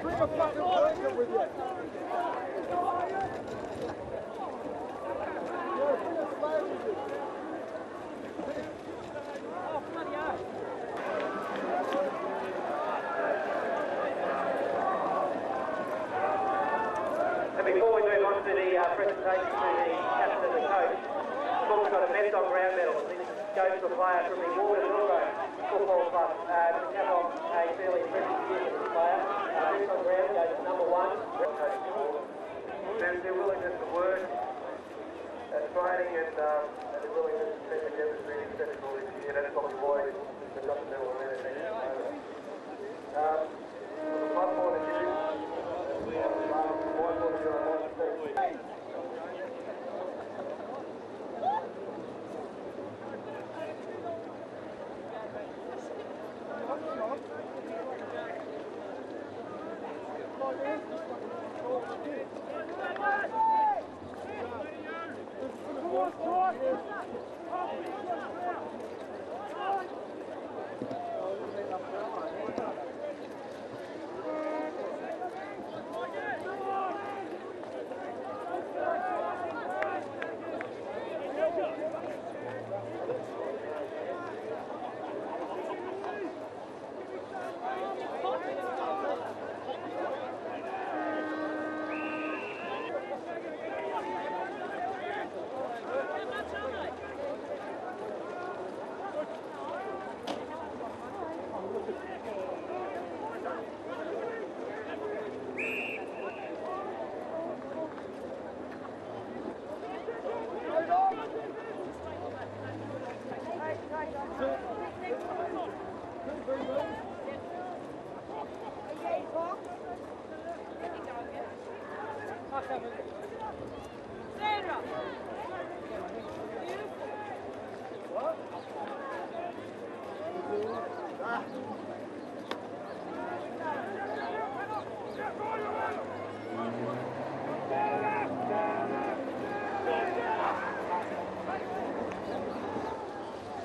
bring a fucking blanket with you. Yeah, bring a flag with you. Oh, bloody hell. And before we move on to the presentation to the captain and the coach, we've also got a best on ground medal. This goes to a player from the Wandin Football Club to cap off a fairly impressive year for this player. Best on ground goes to number 1. Their willingness to work, training and their willingness to set together has been exceptional this year. That's probably why they've got the medal around their neck at the moment. From the club point of view,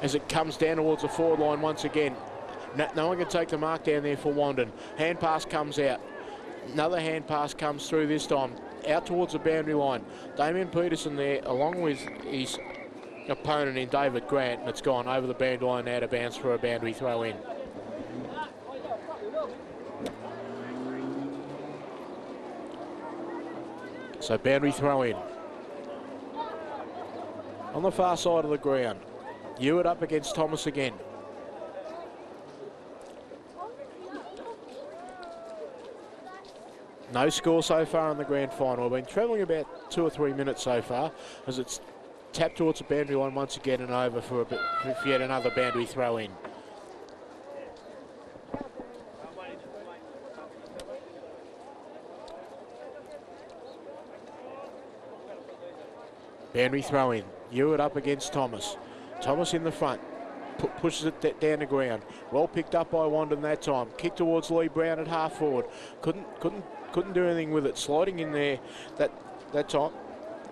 as it comes down towards the forward line once again. No one can take the mark down there for Wandin. Hand pass comes out. Another hand pass comes through this time. Out towards the boundary line. Damien Peterson there, along with his opponent in David Grant, and it's gone over the boundary line out of bounds for a boundary throw in. So boundary throw in. On the far side of the ground. Hewitt up against Thomas again. No score so far in the grand final. We've been travelling about 2 or 3 minutes so far as it's tapped towards the boundary line once again and over for yet another boundary throw in. Boundary throw in. Hewitt up against Thomas. Thomas in the front. Pushes it down the ground. Well picked up by Wandin that time. Kick towards Lee Brown at half forward. Couldn't do anything with it. Sliding in there that time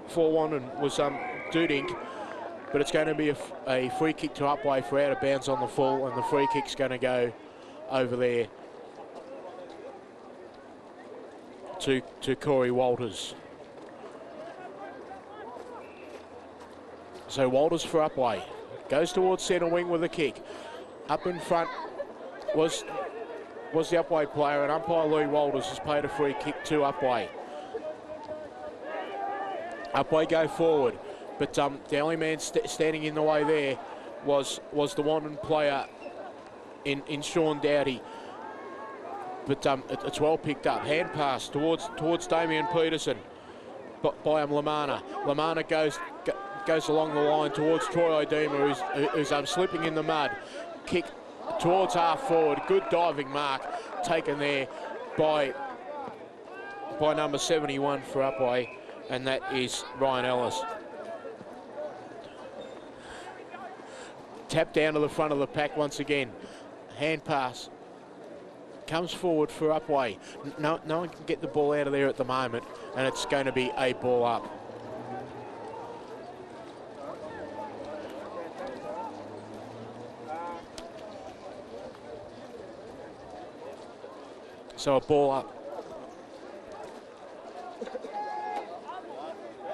for Wandin was Dudink, but it's going to be a free kick to Upwey for out of bounds on the full, and the free kick's going to go over there to Corey Walters. So Walters for Upwey. Goes towards centre wing with a kick. Up in front was the Upwey player, and umpire Lee Walters has paid a free kick to Upwey. Upwey go forward, but the only man standing in the way there was the Wandin player in Sean Doughty. But it's well picked up. Hand pass towards Damien Peterson by Lamana. Lamana goes along the line towards Troy O'Deema, who's slipping in the mud. Kick towards half forward. Good diving mark taken there by number 71 for Upwey, and that is Ryan Ellis. Tap down to the front of the pack once again. Hand pass comes forward for Upwey. No one can get the ball out of there at the moment, and it's going to be a ball up. So a ball up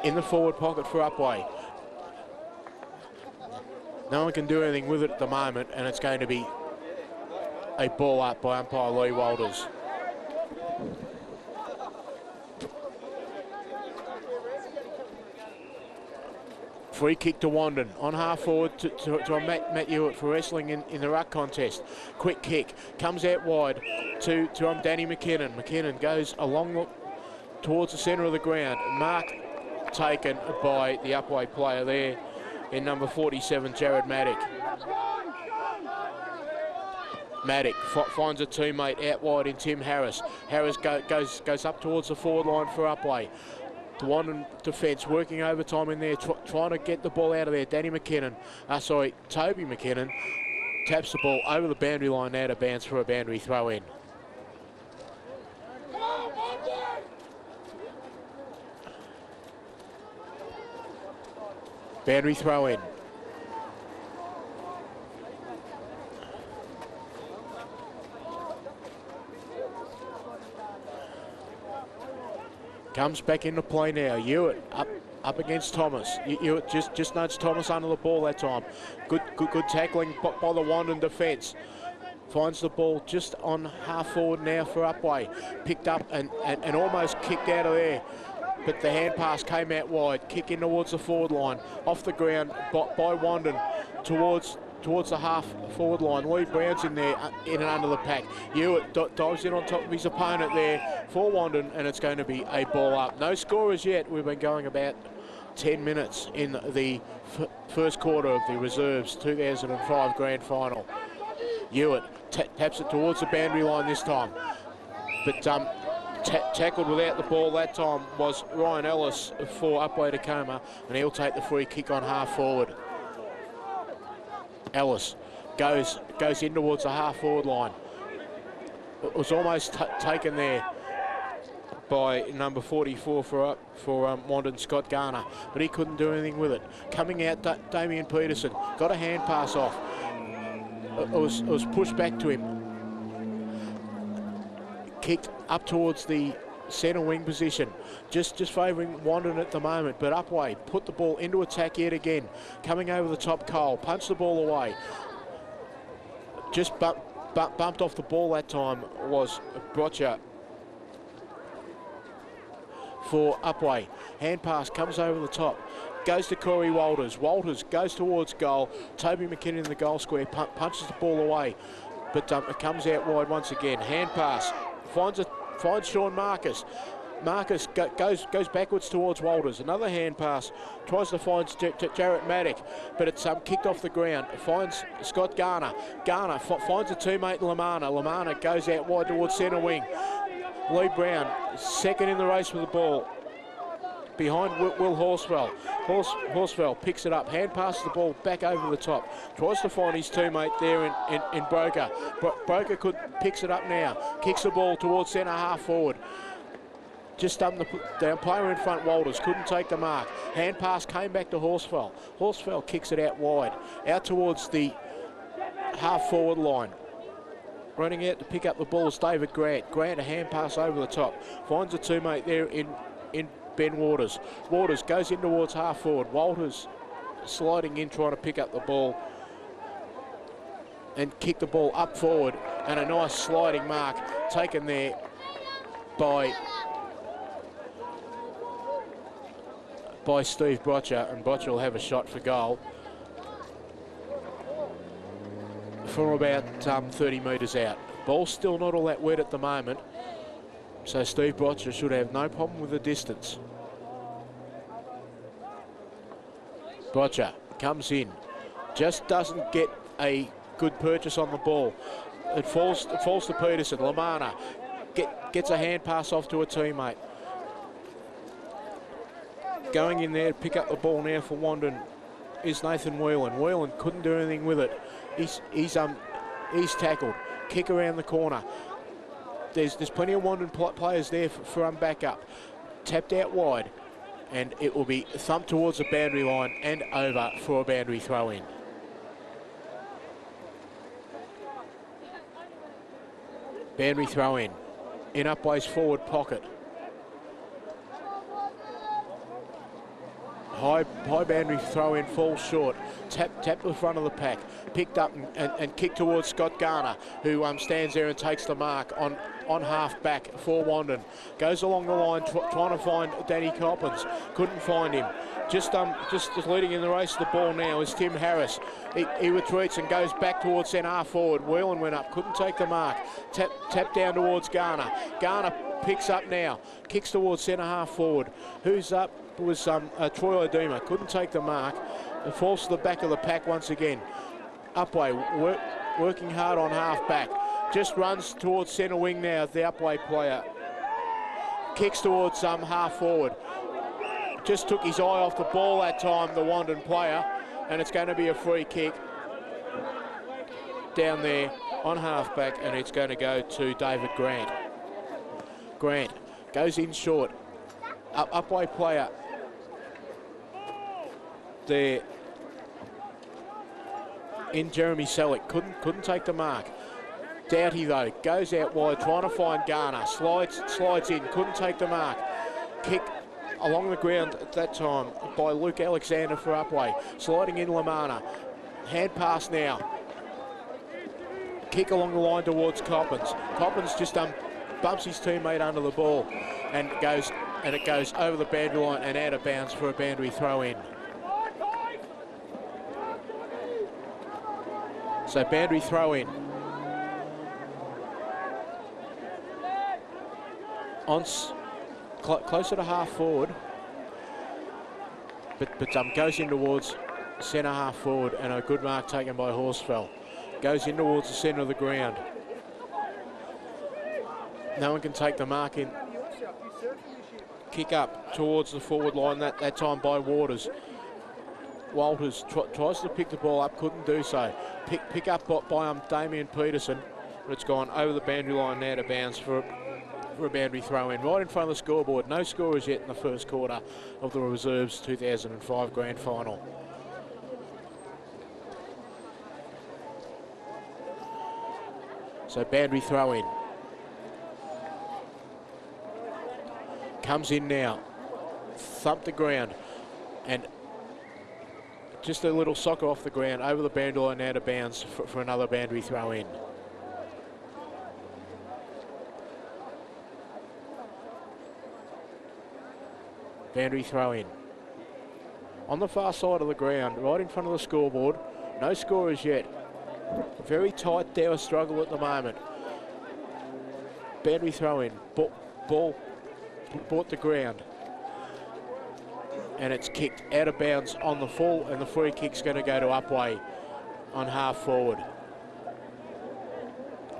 in the forward pocket for Upwey. No one can do anything with it at the moment, and it's going to be a ball up by umpire Lee Walters. Free kick to Wandin, on half forward to Matt Hewitt for wrestling in the ruck contest. Quick kick, comes out wide to Danny McKinnon. McKinnon goes along towards the centre of the ground. Mark taken by the Upwey player there in number 47, Jared Maddock. Maddock finds a teammate out wide in Tim Harris. Harris goes up towards the forward line for Upwey. The Wandin defence working overtime in there, trying to get the ball out of there. Toby McKinnon taps the ball over the boundary line, out of bounds for a boundary throw in. Boundary throw in. Comes back into play now. Hewitt up against Thomas. Hewitt just nudged Thomas under the ball that time. Good tackling by the Wandin defence. Finds the ball just on half forward now for Upwey. Picked up and almost kicked out of there. But the hand pass came out wide. Kick in towards the forward line. Off the ground by Wandin towards the half forward line. Lee Brown's in there, in and under the pack. Hewitt dives in on top of his opponent there for Wandin, and it's going to be a ball up. No scorers yet. We've been going about 10 minutes in the first quarter of the Reserves 2005 Grand Final. Hewitt taps it towards the boundary line this time. But tackled without the ball that time was Ryan Ellis for Upwey-Tecoma, and he'll take the free kick on half forward. Ellis goes in towards the half forward line. It was almost taken there by number 44 for Wandin, Scott Garner, but he couldn't do anything with it. Coming out, Damien Peterson got a hand pass off. It was pushed back to him. Kicked up towards the centre wing position, just favouring Wandin at the moment, but Upwey put the ball into attack yet again. Coming over the top, Cole punched the ball away. Just bumped off the ball that time was Brotcher for Upwey. Hand pass comes over the top, goes to Corey Walters. Walters goes towards goal. Toby McKinnon in the goal square punches the ball away, but it comes out wide once again. Hand pass finds Sean Marcus. Marcus goes backwards towards Walters. Another hand pass. Tries to find Jarrett Maddock, but it's kicked off the ground. Finds Scott Garner. Garner finds a teammate Lamana. Lamana goes out wide towards centre wing. Lee Brown, second in the race with the ball. Behind Will Horsfell. Horsfell picks it up. Hand passes the ball back over the top. Tries to find his teammate there in Broker. Broker picks it up now. Kicks the ball towards centre half forward. Just down player in front, Walters couldn't take the mark. Hand pass came back to Horsfell. Horsfell kicks it out wide, out towards the half forward line. Running out to pick up the ball is David Grant. Grant a hand pass over the top. Finds a teammate there in Ben Waters. Waters goes in towards half forward. Walters sliding in, trying to pick up the ball and kick the ball up forward, and a nice sliding mark taken there by Steve Brotcher, and Brotcher will have a shot for goal from about 30 metres out. Ball's still not all that wet at the moment, so Steve Brotcher should have no problem with the distance. Brotcher comes in, just doesn't get a good purchase on the ball. It falls to Peterson. Lamana gets a hand pass off to a teammate. Going in there to pick up the ball now for Wandin is Nathan Whelan. Whelan couldn't do anything with it. He's tackled. Kick around the corner. There's plenty of Wandin players there for backup. Tapped out wide, and it will be thumped towards the boundary line and over for a boundary throw in. Boundary throw in Upwey's forward pocket. High boundary throw in, falls short. Tap to the front of the pack. Picked up and kicked towards Scott Garner, who stands there and takes the mark on half back for Wandin. Goes along the line trying to find Danny Coppins. Couldn't find him. Just leading in the race to the ball now is Tim Harris. He retreats and goes back towards centre half forward. Whelan went up, couldn't take the mark. Tap down towards Garner. Garner picks up now, kicks towards centre half forward. Who's up was Troy Oduma, couldn't take the mark. It falls to the back of the pack once again. Upwey working hard on half back. Just runs towards centre wing now, the Upwey player. Kicks towards half forward. Just took his eye off the ball that time, the Wandin player, and it's going to be a free kick down there on half back, and it's going to go to David Grant. Grant goes in short. Upwey player there in Jeremy Selleck, couldn't take the mark. Doughty though goes out wide trying to find Garner, slides in, couldn't take the mark. Kick along the ground at that time by Luke Alexander for Upwey, sliding in Lamana. Hand pass now. Kick along the line towards Coppins. Coppins just bumps his teammate under the ball and it goes over the boundary line and out of bounds for a boundary throw in. So boundary throw in. Closer to half forward, but goes in towards centre half forward, and a good mark taken by Horsfell. Goes in towards the centre of the ground. No one can take the mark in. Kick up towards the forward line, that time by Waters. Walters tries to pick the ball up, couldn't do so. Pick up by Damien Peterson, but it's gone over the boundary line and out of bounds for a boundary throw in. Right in front of the scoreboard. No scorers yet in the first quarter of the Reserves 2005 Grand Final. So boundary throw in. Comes in now. Thumped the ground. And just a little soccer off the ground, over the boundary line, out of bounds for another boundary throw in. Boundary throw in. On the far side of the ground, right in front of the scoreboard. No scorers yet. Very tight Dower struggle at the moment. Boundary throw in. Ball bought the ground. And it's kicked out of bounds on the full, and the free kick's going to go to Upwey on half forward.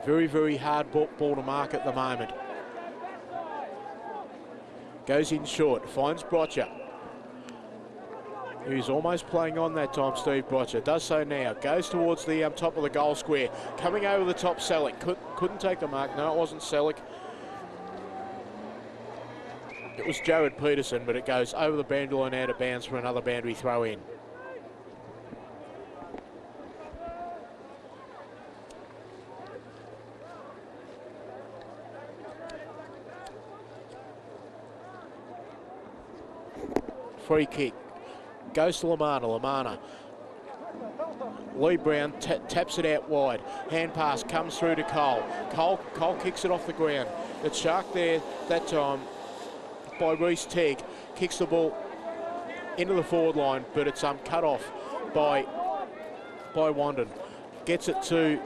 Very, very hard ball to mark at the moment. Goes in short, finds Brotcher, who's almost playing on that time, Steve Brotcher. Does so now, goes towards the top of the goal square. Coming over the top, Selleck. Couldn't take the mark. No, it wasn't Selleck. It was Jared Peterson, but it goes over the boundary line, out of bounds for another boundary throw in. Free kick. Goes to Lamana. Lee Brown taps it out wide. Hand pass comes through to Cole. Cole kicks it off the ground. It's sharked there that time by Reece Tegg. Kicks the ball into the forward line, but it's cut off by Wandin. Gets it to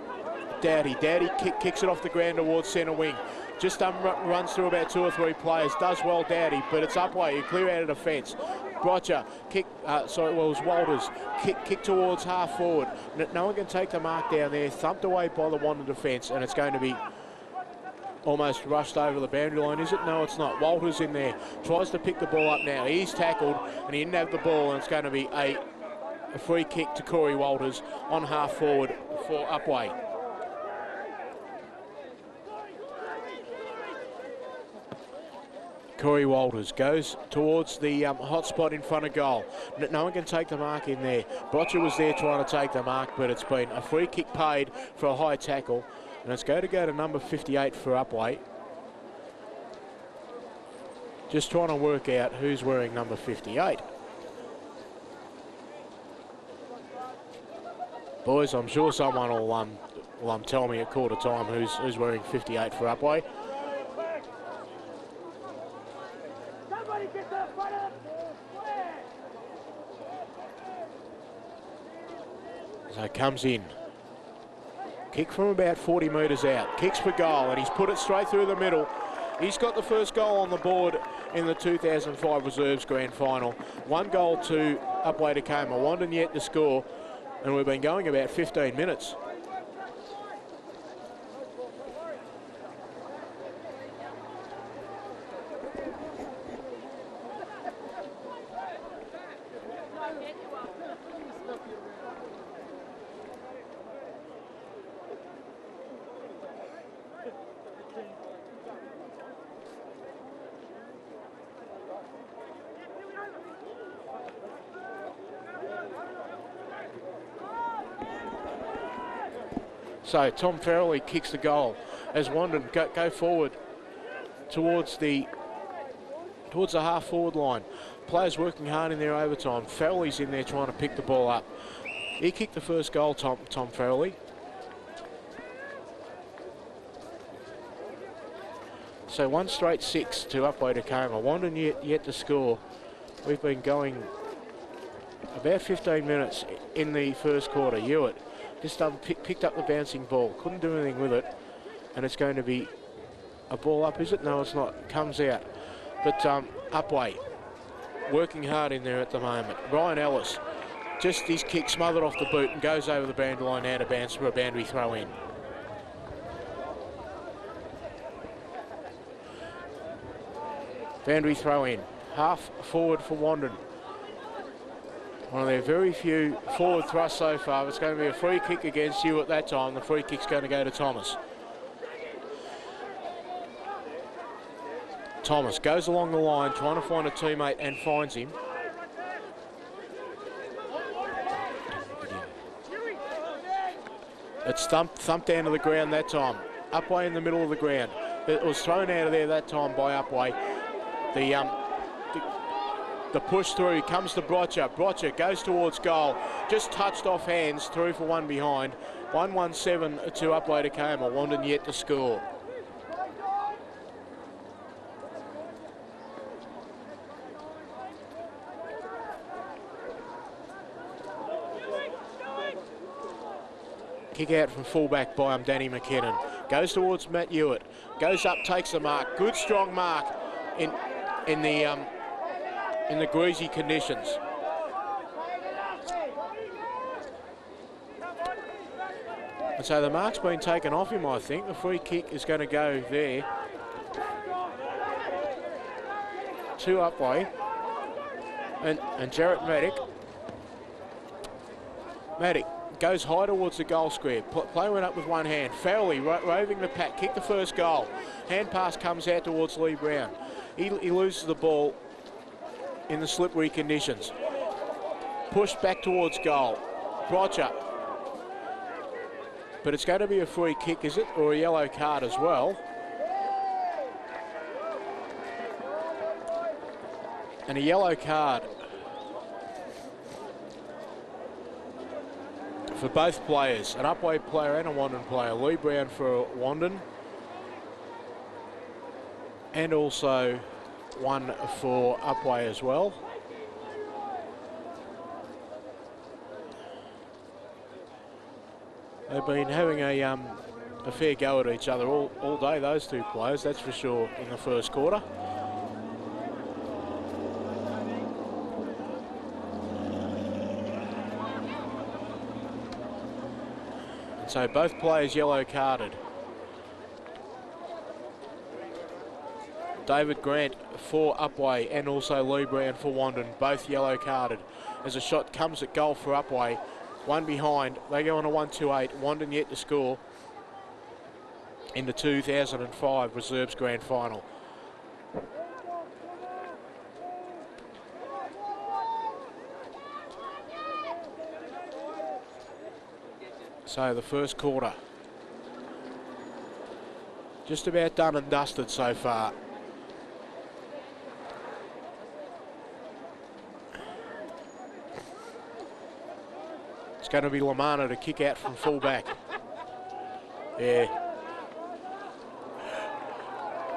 Doughty. Doughty kicks it off the ground towards centre wing. Just runs through about 2 or 3 players. Does well, Doughty, but it's Upwey. You clear out of defence. Brotcher, it was Walters. Kick towards half forward. No one can take the mark down there. Thumped away by the Wandin defence, and it's going to be almost rushed over the boundary line. Is it? No, it's not. Walters in there. Tries to pick the ball up now. He's tackled, and he didn't have the ball, and it's going to be a free kick to Corey Walters on half forward for Upwey. Corey Walters goes towards the hot spot in front of goal. No one can take the mark in there. Brotcher was there trying to take the mark, but it's been a free kick paid for a high tackle. And it's going to go to number 58 for Upwey. Just trying to work out who's wearing number 58. Boys, I'm sure someone will tell me at quarter time who's wearing 58 for Upwey. So comes in. Kick from about 40 metres out. Kicks for goal, and he's put it straight through the middle. He's got the first goal on the board in the 2005 Reserves Grand Final. 1 goal to Upwey-Tecoma. Wandin yet to score, and we've been going about 15 minutes. So Tom Farrelly kicks the goal as Wandin go forward towards the half-forward line. Players working hard in their overtime. Farrelly's in there trying to pick the ball up. He kicked the first goal, Tom Farrelly. So 1 straight 6 to Upwey-Tecoma. Wandin yet to score. We've been going about 15 minutes in the first quarter. Hewitt just picked up the bouncing ball, couldn't do anything with it, and it's going to be a ball up, is it? No, it's not. Comes out. But Upwey working hard in there at the moment. Ryan Ellis, just his kick smothered off the boot and goes over the boundary line out of bounds for a boundary throw in. Boundary throw in. Half forward for Wandin. One of their very few forward thrusts so far. It's going to be a free kick against you at that time. The free kick's going to go to Thomas. Thomas goes along the line trying to find a teammate and finds him. It's thumped down to the ground that time. Upwey in the middle of the ground. It was thrown out of there that time by Upwey. The push through comes to Brocher. Brocher goes towards goal. Just touched off hands, through for one behind. 1-1-7 to Upwey-Tecoma. Wandin yet to score. Kick out from fullback by Danny McKinnon. Goes towards Matt Hewitt. Goes up, takes the mark. Good strong mark in the greasy conditions. And so the mark's been taken off him, I think. The free kick is going to go there to Upwey. And Jarrett Maddock goes high towards the goal square. Play went up with one hand. Farrelly roving the pack, kick the first goal. Hand pass comes out towards Lee Brown. He loses the ball in the slippery conditions. Pushed back towards goal. Brocher. But it's going to be a free kick, is it? Or a yellow card as well. And a yellow card for both players. An Upwey player and a Wandin player. Lee Brown for Wandin. And also one for Upwey as well. They've been having a fair go at each other all day, those two players, that's for sure, in the first quarter. So both players yellow carded. David Grant for Upwey and also Lee Brown for Wandin, both yellow carded. As a shot comes at goal for Upwey, one behind, they go on a 1-2-8, Wandin yet to score in the 2005 Reserves Grand Final. So the first quarter, just about done and dusted so far. It's going to be Lamana to kick out from full-back. Yeah.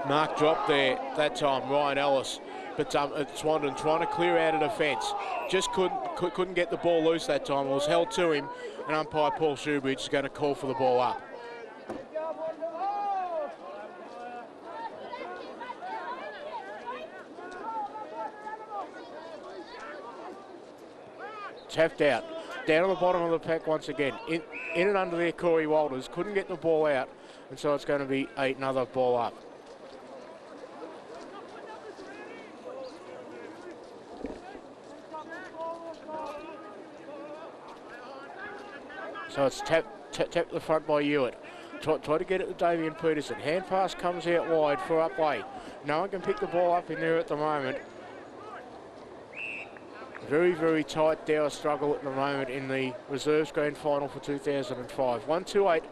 Mark dropped there that time, Ryan Ellis. But it's Wandin trying to clear out of defence. Just couldn't get the ball loose that time. It was held to him, and umpire Paul Shoebridge is going to call for the ball up. Tapped out. Down on the bottom of the pack once again. In and under there, Corey Walters. Couldn't get the ball out, and so it's going to be another ball up. So it's tapped to the front by Hewitt. Try to get it to Damien Peterson. Hand pass comes out wide for Upwey. No one can pick the ball up in there at the moment. Very, very tight dour struggle at the moment in the reserves grand final for 2005. 1-2-8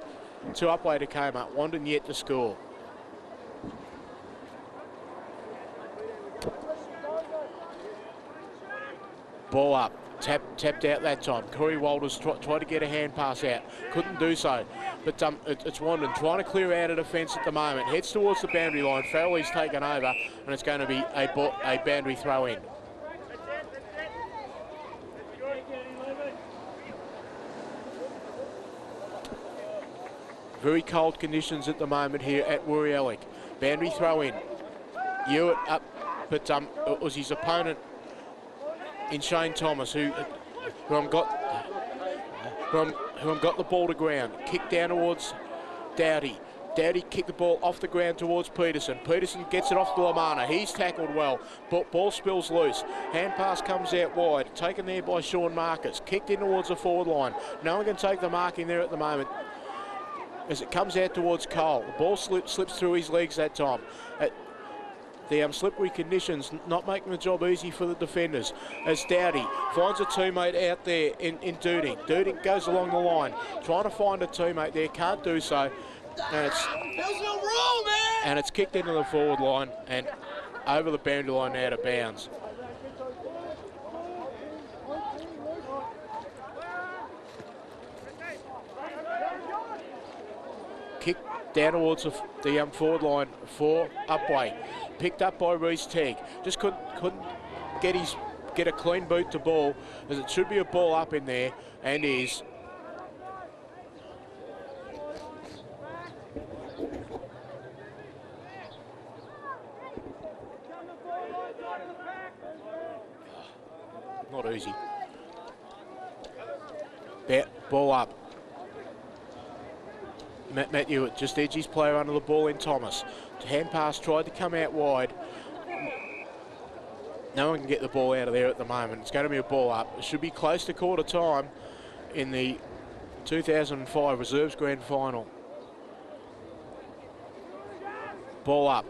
to Upwey-Tecoma. Wandin yet to score. Ball up. Tapped out that time. Corey Walters tried to get a hand pass out. Couldn't do so. But it's Wandin trying to clear out of defence at the moment. Heads towards the boundary line. Farrelly's taken over, and it's going to be a boundary throw in. Very cold conditions at the moment here at Woori-Ellick. Boundary throw in. Hewitt up, but it was his opponent in Shane Thomas who got the ball to ground. Kick down towards Dowdy. Dowdy kicked the ball off the ground towards Peterson. Peterson gets it off to Lamana. He's tackled well, but ball spills loose. Hand pass comes out wide, taken there by Sean Marcus. Kicked in towards the forward line. No one can take the mark in there at the moment as it comes out towards Cole. The ball slips through his legs that time. The slippery conditions not making the job easy for the defenders as Dowdy finds a teammate out there in Duding. Duding goes along the line, trying to find a teammate there, can't do so. And it's kicked into the forward line and over the boundary line out of bounds. Kick down towards the forward line for Upwey. Picked up by Reece Tegg. Just couldn't get a clean boot to ball, as it should be a ball up in there, and is. Not easy. Ball up. Matt Hewitt just edged his player under the ball in Thomas. Hand pass tried to come out wide. No one can get the ball out of there at the moment. It's going to be a ball up. It should be close to quarter time in the 2005 Reserves Grand Final. Ball up.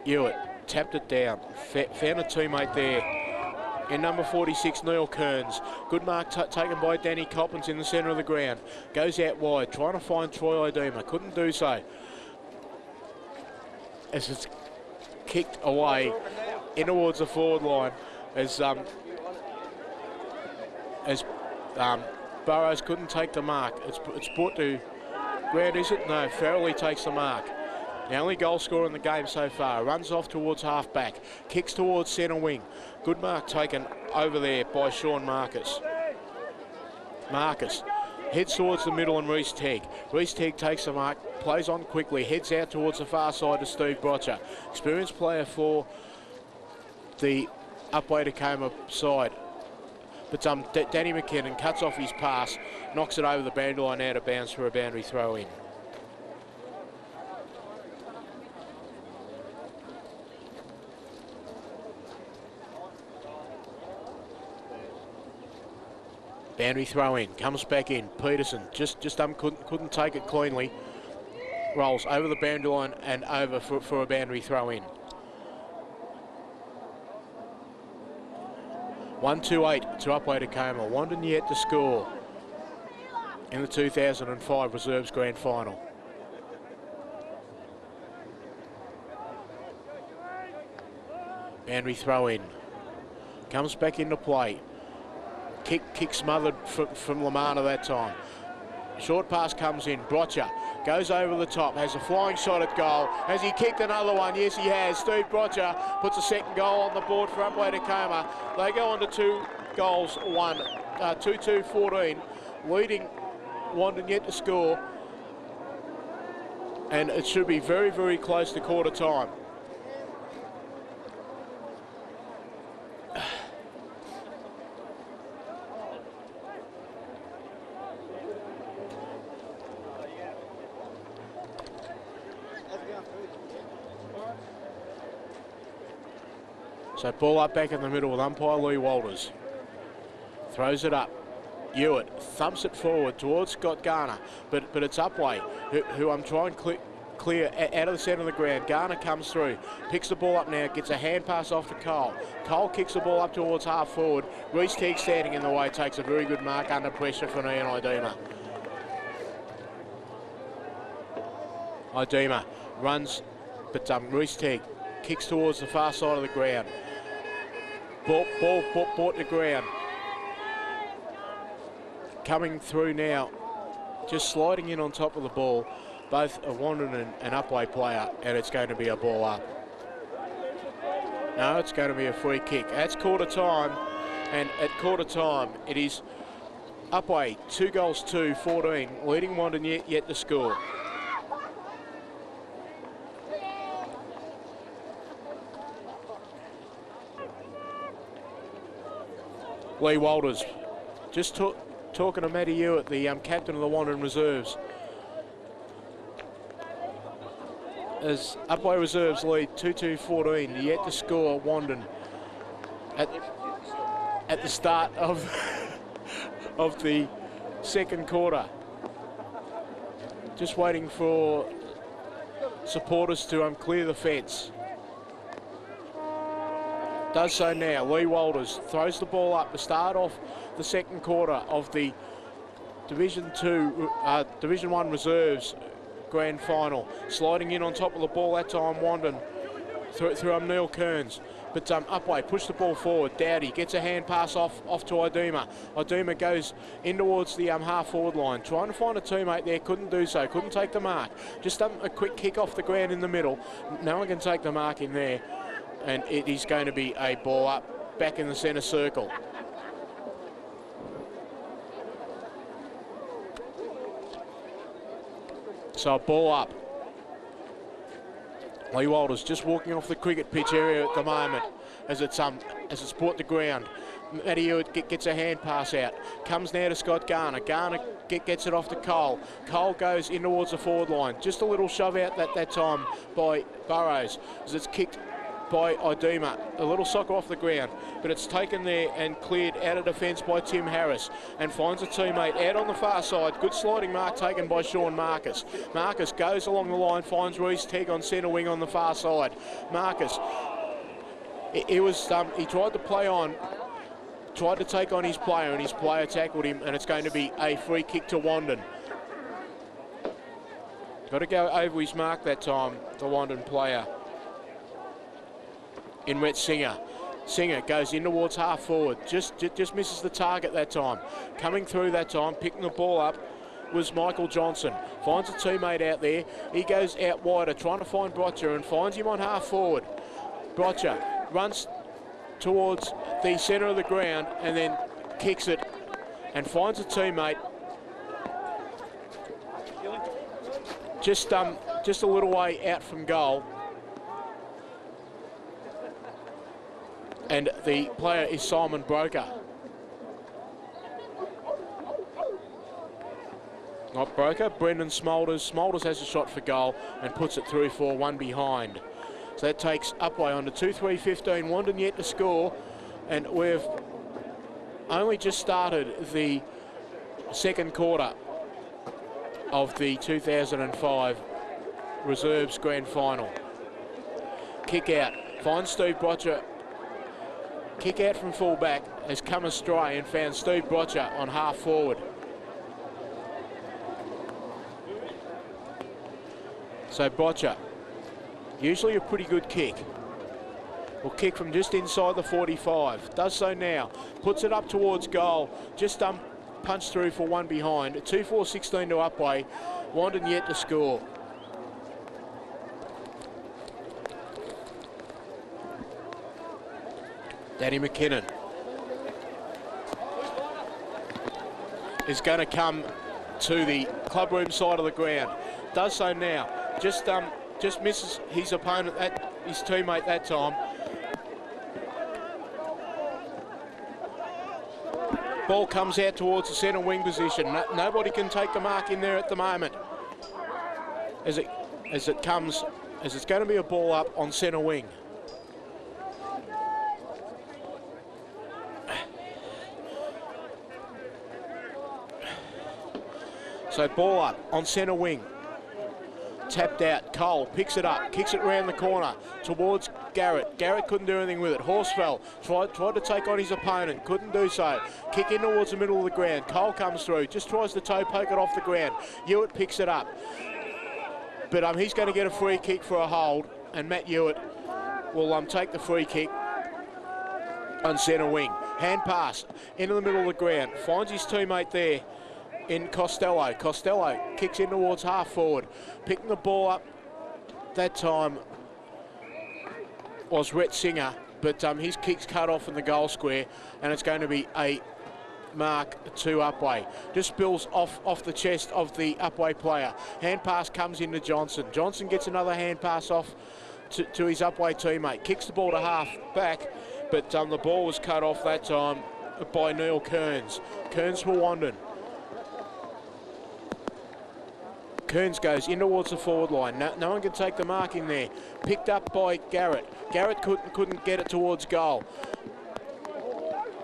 Hewitt tapped it down. Found a teammate there in number 46, Neil Kearns. Good mark taken by Danny Coppins in the centre of the ground. Goes out wide, trying to find Troy O'Dema. Couldn't do so. As it's kicked away in towards the forward line as Burrows couldn't take the mark. It's brought to ground, is it? No, Farrelly takes the mark. The only goal scorer in the game so far. Runs off towards half-back. Kicks towards centre wing. Good mark taken over there by Sean Marcus. Marcus heads towards the middle and Reece Tegg. Reece Tegg takes the mark, plays on quickly, heads out towards the far side to Steve Brotcher. Experienced player for the Upwey-Tecoma side. But Danny McKinnon cuts off his pass, knocks it over the boundary line out of bounds for a boundary throw in. Boundary throw in, comes back in. Peterson just couldn't take it cleanly. Rolls over the boundary line and over for a boundary throw in. 1-2-8 to Upwey-Tecoma. Wandin yet to score in the 2005 Reserves Grand Final. Boundary throw in. Comes back into play. kick smothered from Lamana that time. Short pass comes in. Brocha goes over the top, has a flying shot at goal. Has he kicked another one? Yes, he has. Steve Brocha puts a second goal on the board for Upwey-Tecoma. They go on to 2 goals, 2-2-14, leading Wandin yet to score. And it should be very, very close to quarter time. So ball up back in the middle with umpire Lee Walters. Throws it up. Hewitt thumps it forward towards Scott Garner, but it's Upwey who I'm trying to clear out of the centre of the ground. Garner comes through, picks the ball up now, gets a hand pass off to Cole. Cole kicks the ball up towards half forward. Reece Teague standing in the way, takes a very good mark under pressure from Ian Idema. Idema runs, but Reece Teague kicks towards the far side of the ground. Ball brought to ground. Coming through now, just sliding in on top of the ball, both a Wandin and Upwey player, and it's going to be a ball up. No, it's going to be a free kick. That's quarter time, and at quarter time, it is Upwey 2 goals 2-14, leading Wandin yet to score. Lee Walters just talking to Matty Hewitt, the captain of the Wandin Reserves. As Upwey Reserves lead 2-2-14, yet to score Wandin at the start of of the second quarter. Just waiting for supporters to clear the fence. Does so now. Lee Walters throws the ball up to start off the second quarter of the Division 1 Reserves Grand Final. Sliding in on top of the ball that time, Wandin through Neil Kearns. But Upwey push the ball forward. Dowdy gets a hand pass off to Idema. Idema goes in towards the half forward line, trying to find a teammate there. Couldn't do so. Couldn't take the mark. Just a quick kick off the ground in the middle. No one can take the mark in there. And it is going to be a ball up back in the centre circle. So a ball up. Lee Walters just walking off the cricket pitch area at the moment as it's brought to ground. Matty Hewitt gets a hand pass out. Comes now to Scott Garner. Garner gets it off to Cole. Cole goes in towards the forward line. Just a little shove out that time by Burrows as it's kicked by Idema. A little soccer off the ground, but it's taken there and cleared out of defence by Tim Harris and finds a teammate out on the far side. Good sliding mark taken by Sean Marcus. Marcus goes along the line, finds Reece Teague on centre wing on the far side. Marcus, he tried to play on, tried to take on his player, and his player tackled him, and it's going to be a free kick to Wandin. Got to go over his mark that time, the Wandin player. In Rhett Singer. Singer goes in towards half forward. Just misses the target that time. Coming through that time, picking the ball up was Michael Johnson. Finds a teammate out there. He goes out wider, trying to find Brocha and finds him on half forward. Brocha runs towards the centre of the ground and then kicks it and finds a teammate. Just a little way out from goal. And the player is Simon Broker. Not Broker, Brendan Smolders. Smolders has a shot for goal and puts it through for one behind. So that takes Upwey on to 2-3-15. Wandin yet to score. And we've only just started the second quarter of the 2005 Reserves Grand Final. Kick out. Finds Steve Brocha. Kick out from full back has come astray and found Steve Brocha on half forward. So Brocha, usually a pretty good kick. will kick from just inside the 45. Does so now. Puts it up towards goal. Just punched through for one behind. 2-4-16 to Upwey. Wandin yet to score. Danny McKinnon is going to come to the clubroom side of the ground. Does so now. Just misses his opponent, his teammate that time. Ball comes out towards the centre wing position. Nobody can take the mark in there at the moment. As it's going to be a ball up on centre wing. So ball up on centre wing. Tapped out. Cole picks it up, kicks it round the corner towards Garrett. Garrett couldn't do anything with it. Horsfell tried to take on his opponent, couldn't do so. Kick in towards the middle of the ground. Cole comes through, just tries to toe poke it off the ground. Hewitt picks it up, but he's going to get a free kick for a hold, and Matt Hewitt will take the free kick on centre wing. Hand pass into the middle of the ground, finds his teammate there in Costello. Costello kicks in towards half forward. Picking the ball up that time was Rhett Singer, but his kick's cut off in the goal square, and it's going to be a mark to Upwey. Just spills off the chest of the Upwey player. Hand pass comes into Johnson. Johnson gets another hand pass off to his Upwey teammate. Kicks the ball to half back, but the ball was cut off that time by Neil Kearns. Kearns for Wandin. Kearns goes in towards the forward line. No one can take the mark in there. Picked up by Garrett. Garrett couldn't get it towards goal.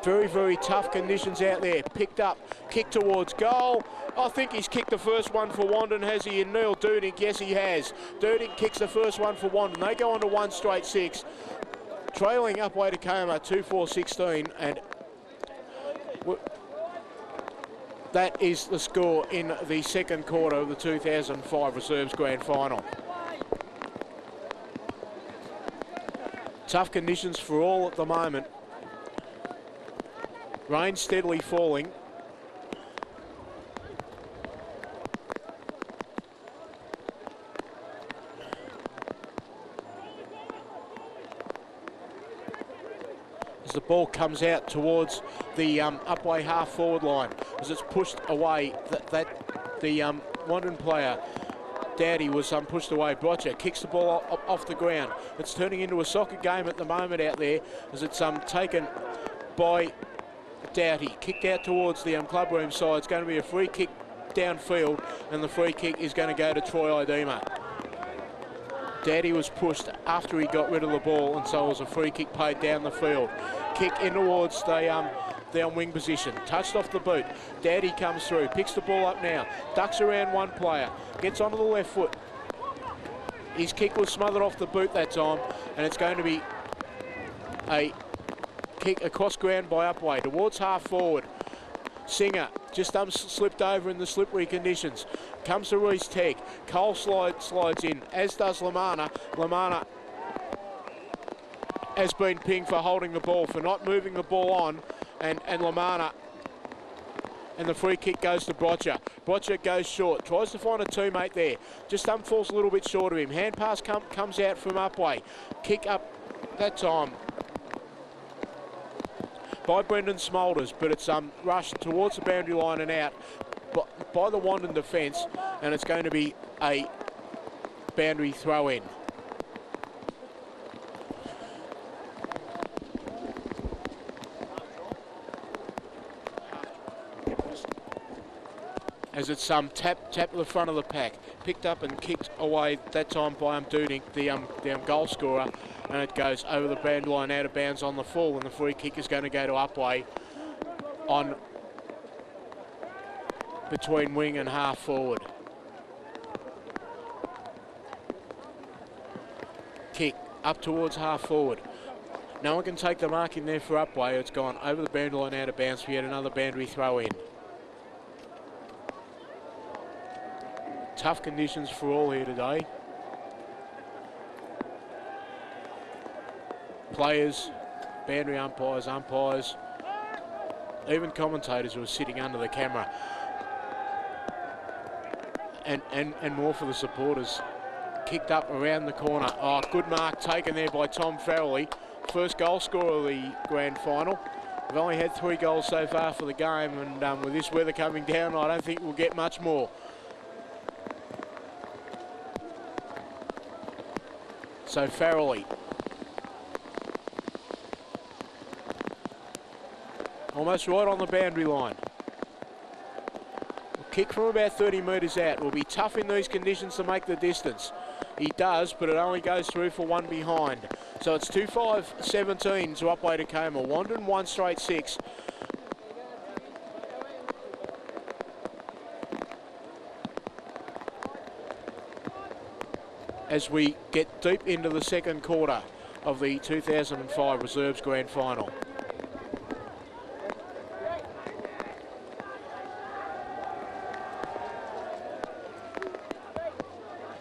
Very, very tough conditions out there. Picked up, kick towards goal. I think he's kicked the first one for Wandin, has he? And Neil Dudink, yes he has. Dudink kicks the first one for Wandin. They go on to 1 straight 6. Trailing Upwey-Tecoma 2-4-16, and that is the score in the second quarter of the 2005 Reserves Grand Final. Tough conditions for all at the moment. Rain steadily falling. As the ball comes out towards the Upwey half forward line, as it's pushed away, the Wandin player Dowdy was pushed away. Brotcher kicks the ball off the ground. It's turning into a soccer game at the moment out there, as it's taken by Doughty. Kicked out towards the clubroom side. It's going to be a free kick downfield, and the free kick is going to go to Troy Idema. Doughty was pushed after he got rid of the ball, and so it was a free kick paid down the field. Kick in towards the wing position. Touched off the boot. Doughty comes through, picks the ball up now, ducks around one player, gets onto the left foot. His kick was smothered off the boot that time, and it's going to be a kick across ground by Upwey towards half forward. Singer just slipped over in the slippery conditions. Comes to Reese Tegg. Cole slides in, as does Lamana. Lamana has been pinged for holding the ball, for not moving the ball on, and Lamana, and the free kick goes to Brotcher. Brotcher goes short, tries to find a teammate there, just falls a little bit short of him. Hand pass comes out from Upwey. Kick up that time by Brendan Smolders, but it's rushed towards the boundary line and out by the Wandin defence, and it's going to be a boundary throw in. As it's tap to the front of the pack, picked up and kicked away that time by Dudink, the goal scorer, and it goes over the boundary line out of bounds on the full, and the free kick is going to go to Upwey on between wing and half forward. Kick up towards half forward. No one can take the mark in there for Upwey. It's gone over the boundary line out of bounds. We had another boundary throw in. Tough conditions for all here today. players, boundary umpires, even commentators who were sitting under the camera, and more for the supporters. Kicked up around the corner. Oh, good mark taken there by Tom Farrelly. First goal scorer of the grand final. We've only had 3 goals so far for the game, and with this weather coming down, I don't think we'll get much more. So Farrelly. Almost right on the boundary line. Kick from about 30 metres out. Will be tough in these conditions to make the distance. He does, but it only goes through for 1 behind. So it's 2-5-17 to Upwey-Tecoma. Wandin 1 straight 6. As we get deep into the second quarter of the 2005 Reserves Grand Final.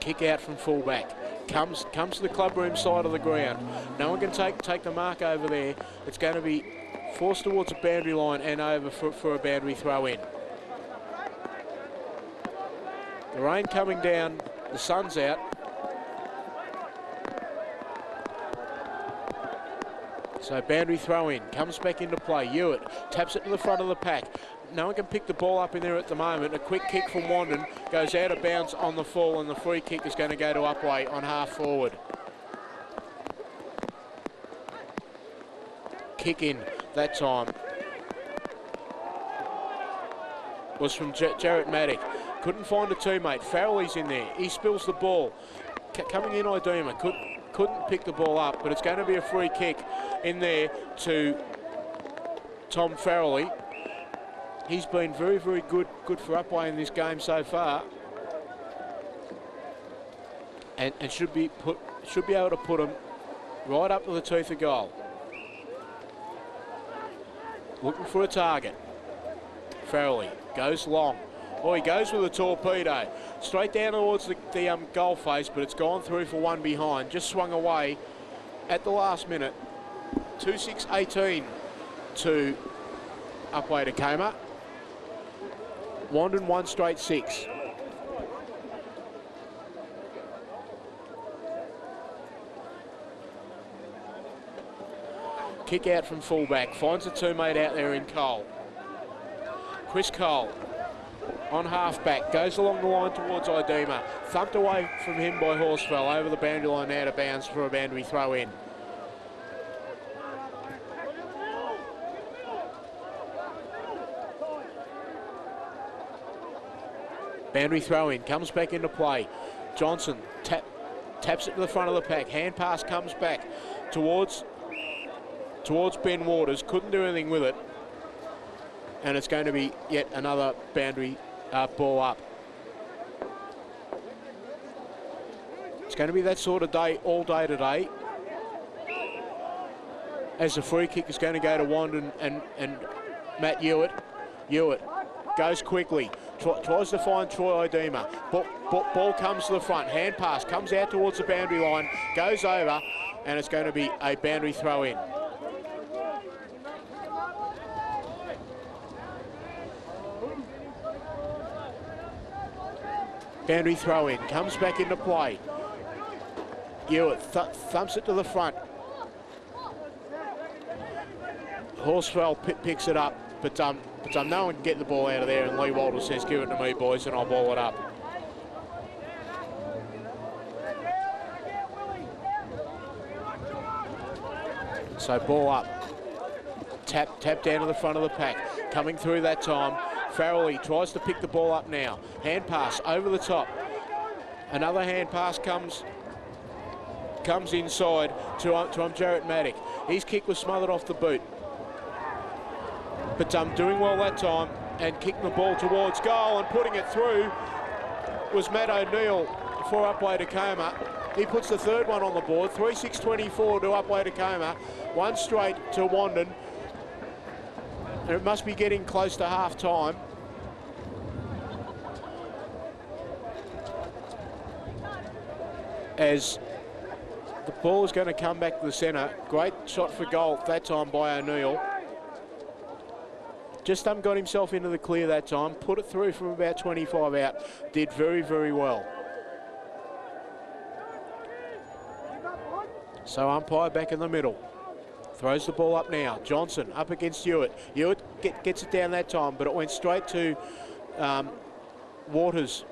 Kick out from fullback. Comes to the clubroom side of the ground. No one can take the mark over there. It's going to be forced towards the boundary line and over for a boundary throw in. The rain coming down, the sun's out. So boundary throw in, comes back into play. Hewitt taps it to the front of the pack. No one can pick the ball up in there at the moment. A quick kick from Wandin goes out of bounds on the fall, and the free kick is going to go to Upwey on half forward. Kick in that time was from Jarrett Maddock. Couldn't find a teammate. Farrelly's in there. He spills the ball. Coming in Idema. Couldn't pick the ball up, but it's going to be a free kick in there to Tom Farrelly. He's been very, very good for Upwey in this game so far, and should be able to put him right up to the teeth of goal. Looking for a target. Farrelly goes long. Oh, he goes with a torpedo. Straight down towards the goal face, but it's gone through for 1 behind. Just swung away at the last minute. 2-6-18 to Upwey-Tecoma. Wandin 1 straight 6. Kick out from fullback. Finds a teammate out there in Cole. Chris Cole on halfback. Goes along the line towards Idema. Thumped away from him by Horsfell. Over the boundary line, out of bounds for a boundary throw in. Boundary throw in, comes back into play. Johnson taps it to the front of the pack. Hand pass comes back towards Ben Waters. Couldn't do anything with it. And it's going to be yet another boundary ball up. It's going to be that sort of day all day today, as the free kick is going to go to Wandin and Matt Hewitt. Hewitt goes quickly. Tries to find Troy Idema. Ball comes to the front. Hand pass comes out towards the boundary line. Goes over, and it's going to be a boundary throw in. Boundary throw in. Comes back into play. Hewitt thumps it to the front. Horsfell picks it up, but no one can get the ball out of there, and Lee Walter says, "Give it to me, boys, and I'll ball it up." So ball up. Tap down to the front of the pack. Coming through that time. Farrelly tries to pick the ball up now. Hand pass over the top. Another hand pass comes inside to Jarrett Maddock. His kick was smothered off the boot. But doing well that time and kicking the ball towards goal and putting it through was Matt O'Neill for Upwey-Tecoma. He puts the third one on the board. 3-6-24 to Upwey-Tecoma. 1 straight to Wandin. And it must be getting close to half time. As The ball is going to come back to the centre. Great shot for goal that time by O'Neill. Just got himself into the clear that time. Put it through from about 25 out. Did very, very well. So umpire back in the middle. Throws the ball up now. Johnson up against Hewitt. Hewitt gets it down that time, but it went straight to Walters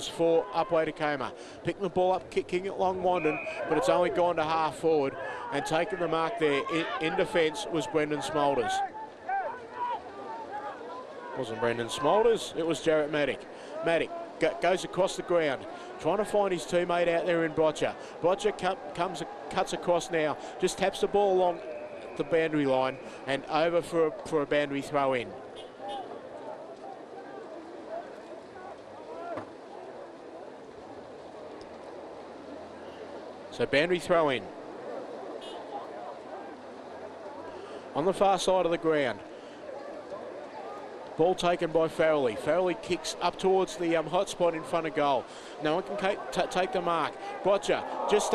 for Upwey-Tecoma. Picking the ball up, kicking it long Wandin, but it's only gone to half forward, and taking the mark there in defence was Brendan Smolders. Wasn't Brendan Smolders, it was Jarrett Maddock. Maddock goes across the ground, trying to find his teammate out there in Botcher. Botcher cuts across now, just taps the ball along the boundary line and over for a boundary throw in. So boundary throw in. On the far side of the ground. Ball taken by Farrelly. Farrelly kicks up towards the hot spot in front of goal. No one can take the mark. Botcher just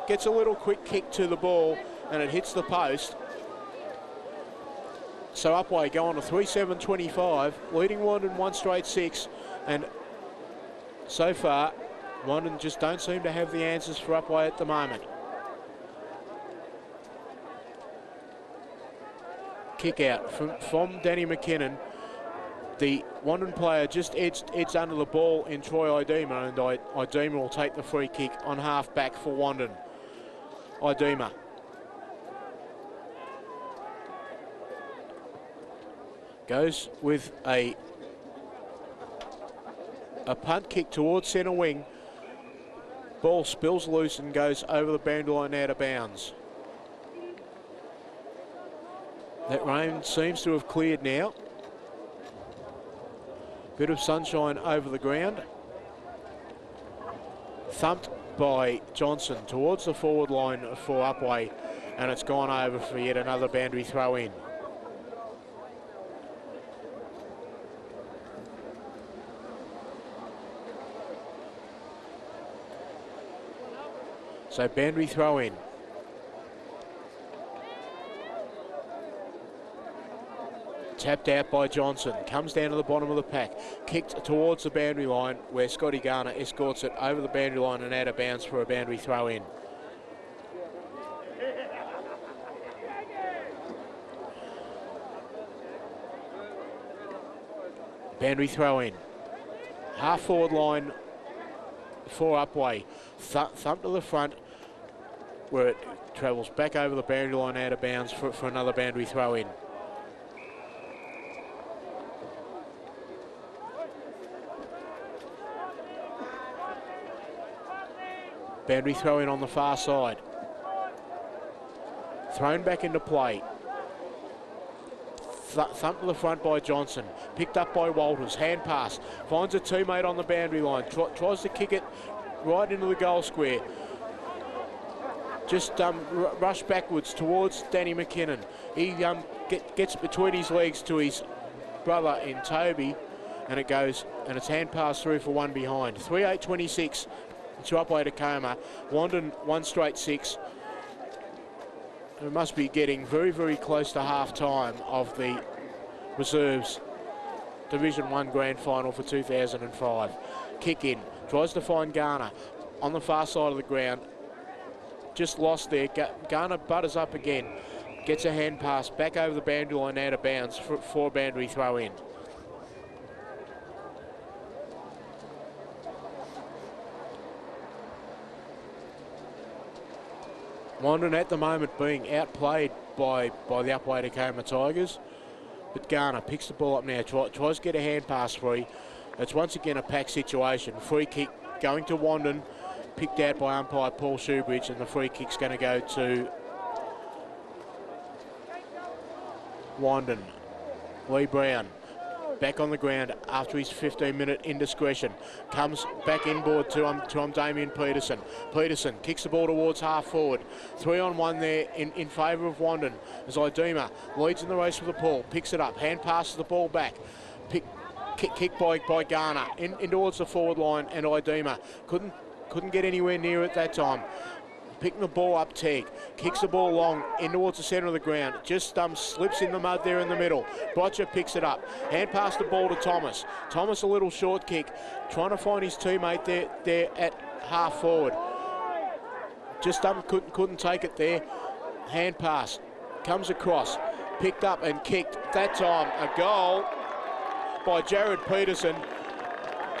gets a little quick kick to the ball and it hits the post. So Upwey go on to 3-7-25, leading Wandin 1 straight 6, and so far Wandin just don't seem to have the answers for Upwey at the moment. Kick out from Danny McKinnon. The Wandin player just edged under the ball in Troy Idema, and Idema will take the free kick on half back for Wandin. Idema. Goes with a punt kick towards centre wing. Ball spills loose and goes over the boundary line out of bounds. That rain seems to have cleared now. Bit of sunshine over the ground. Thumped by Johnson towards the forward line for Upwey, and it's gone over for yet another boundary throw in. So boundary throw in. Tapped out by Johnson, comes down to the bottom of the pack, kicked towards the boundary line where Scotty Garner escorts it over the boundary line and out of bounds for a boundary throw in. Boundary throw in. Half forward line for Upwey. Thump to the front where it travels back over the boundary line out of bounds for another boundary throw in. Boundary throw in on the far side. Thrown back into play. Thumped to the front by Johnson. Picked up by Walters. Hand pass. Finds a teammate on the boundary line. Tries to kick it right into the goal square. Just rush backwards towards Danny McKinnon. He gets between his legs to his brother in Toby, and it goes, and it's hand pass through for one behind. 3-8-26 to Upwey-Tecoma. Wandin 1 straight 6. We must be getting very, very close to half time of the reserves Division 1 Grand Final for 2005. Kick in, tries to find Garner on the far side of the ground. Just lost there. Garner butters up again. Gets a hand pass back over the boundary line out of bounds for a boundary throw in. Wandin at the moment being outplayed by the Upwey-Tecoma Tigers. But Garner picks the ball up now, tries to get a hand pass free. It's once again a pack situation. Free kick going to Wandin, picked out by umpire Paul Shoebridge, and the free kick's going to go to Wandin. Lee Brown back on the ground after his 15-minute indiscretion. Comes back inboard to Damien Peterson. Peterson kicks the ball towards half forward. 3-on-1 there in favour of Wandin as Idema leads in the race with the ball. Picks it up. Hand passes the ball back. Kick by Garner in towards the forward line, and Idema couldn't get anywhere near it that time. picking the ball up, Teg. Kicks the ball long in towards the centre of the ground. Just slips in the mud there in the middle. Botcher picks it up. Hand pass the ball to Thomas. Thomas a little short kick. Trying to find his teammate there at half forward. Just couldn't take it there. Hand pass. Comes across. Picked up and kicked. That time a goal by Jared Peterson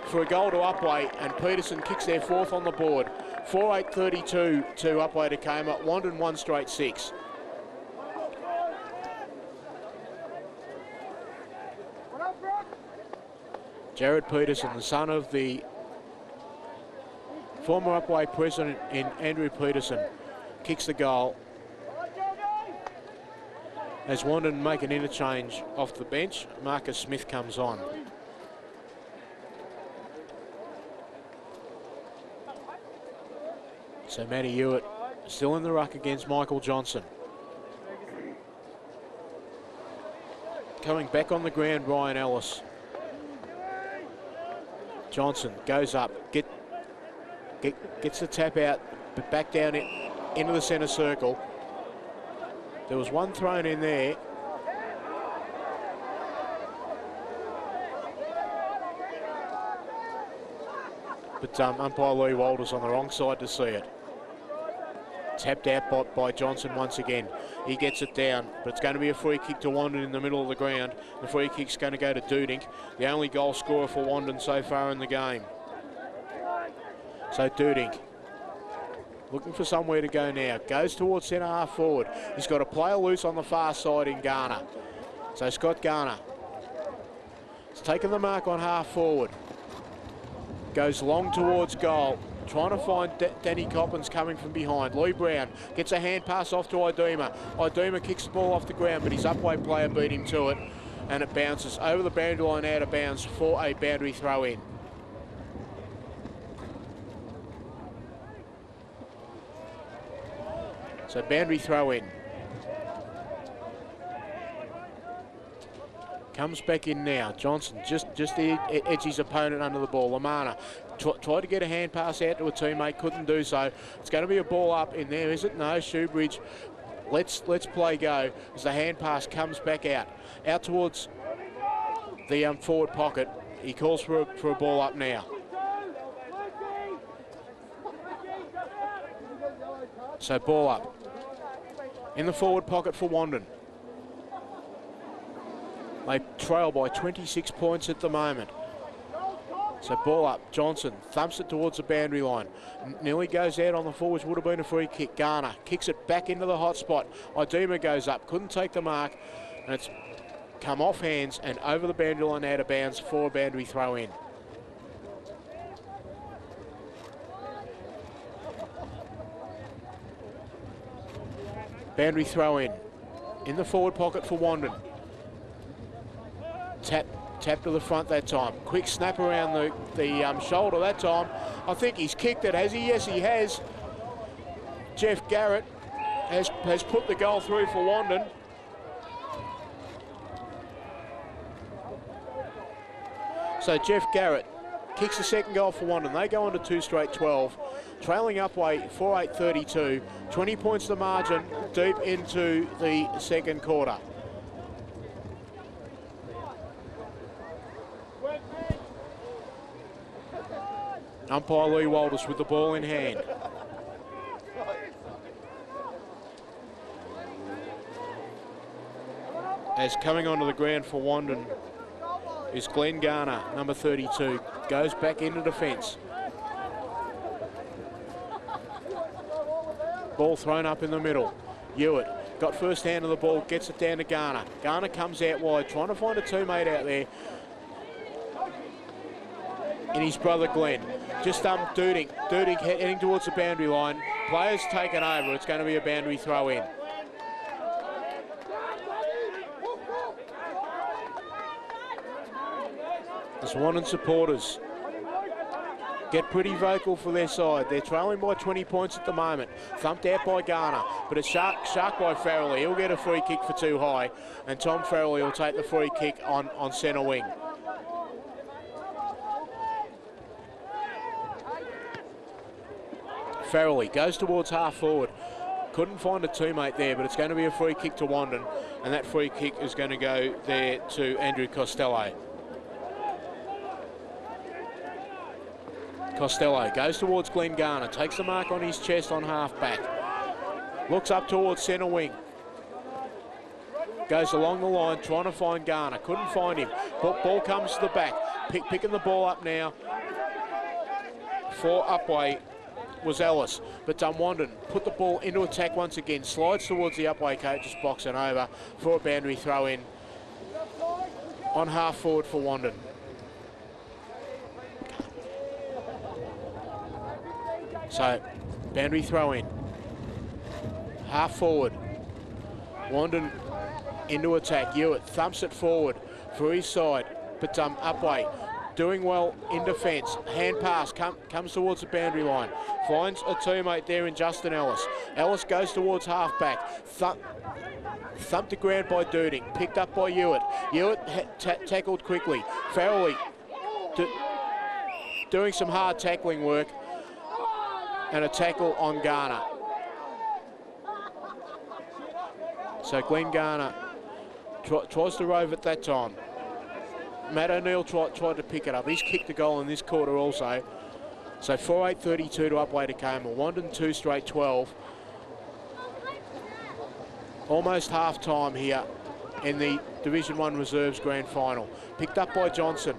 for a goal to Upwey, and Peterson kicks their fourth on the board. 4-8-32 to Upwey-Tecoma. Wandin 1 straight 6. Jared Peterson, the son of the former Upwey president in Andrew Peterson, kicks the goal. As Wandin make an interchange off the bench, Marcus Smith comes on. So Matty Hewitt still in the ruck against Michael Johnson. Coming back on the ground, Ryan Ellis. Johnson goes up, gets the tap out, but back down into the centre circle. There was one thrown in there. But umpire Lee Walters on the wrong side to see it. Tapped out by Johnson once again. He gets it down, but it's going to be a free kick to Wandin in the middle of the ground. The free kick's going to go to Dudink, the only goal scorer for Wandin so far in the game. So Dudink, looking for somewhere to go now. Goes towards centre half forward. He's got a player loose on the far side in Garner. So Scott Garner has taken the mark on half forward. Goes long towards goal. Trying to find Danny Coppins coming from behind. Lee Brown gets a hand pass off to Iduma. Iduma kicks the ball off the ground, but his Upwey player beat him to it. And it bounces over the boundary line out of bounds for a boundary throw in. So boundary throw in. Comes back in now. Johnson just edges his opponent under the ball. Lamana tried to get a hand pass out to a teammate, couldn't do so. It's going to be a ball up in there, is it? No, Shoebridge. Let's play go as the hand pass comes back out towards the forward pocket. He calls for a ball up now. So ball up in the forward pocket for Wandin. They trail by 26 points at the moment. So ball up, Johnson thumps it towards the boundary line. Nearly goes out on the forwards, would have been a free kick. Garner kicks it back into the hot spot. Iduma goes up, couldn't take the mark, and it's come off hands and over the boundary line out of bounds for a boundary throw in. Boundary throw in the forward pocket for Wandin. Tap to the front that time. Quick snap around the shoulder that time. I think he's kicked it, has he? Yes, he has. Jeff Garrett has put the goal through for Wandin. So Jeff Garrett kicks the second goal for Wandin. They go on to 2 straight 12. Trailing Upwey 4-8-32. 20 points the margin deep into the second quarter. Umpire Lee Walters with the ball in hand. As coming onto the ground for Wandin is Glenn Garner, number 32. Goes back into defence. Ball thrown up in the middle. Hewitt got first hand of the ball, gets it down to Garner. Garner comes out wide, trying to find a teammate out there. And his brother Glenn. Just Dudink heading towards the boundary line. Players taken over. It's going to be a boundary throw in. The Wandin supporters get pretty vocal for their side. They're trailing by 20 points at the moment. Thumped out by Garner, but it's shark by Farrelly. He'll get a free kick for too high, and Tom Farrelly will take the free kick on centre wing. Farrelly goes towards half forward. Couldn't find a teammate there, but it's going to be a free kick to Wandin, and that free kick is going to go there to Andrew Costello. Costello goes towards Glenn Garner, takes the mark on his chest on half-back. Looks up towards centre wing. Goes along the line, trying to find Garner. Couldn't find him. Ball comes to the back. Picking the ball up now for Upwey was Ellis. But Wandin put the ball into attack once again. Slides towards the Upwey coach's box and over for a boundary throw in on half forward for Wandin. So, boundary throw in. Half forward. Wandin into attack. Hewitt thumps it forward for his side. But Upwey doing well in defence. Hand pass comes towards the boundary line. Finds a teammate there in Justin Ellis. Ellis goes towards half-back. Thumped to ground by Duding. Picked up by Hewitt. Hewitt tackled quickly. Farrelly doing some hard tackling work. And a tackle on Garner. So Glenn Garner tries to rove at that time. Matt O'Neill tried to pick it up. He's kicked a goal in this quarter also. So 4-8-32 to Upwey-Tecoma. Wandin 2 straight 12. Almost half time here in the Division 1 Reserves Grand Final. Picked up by Johnson.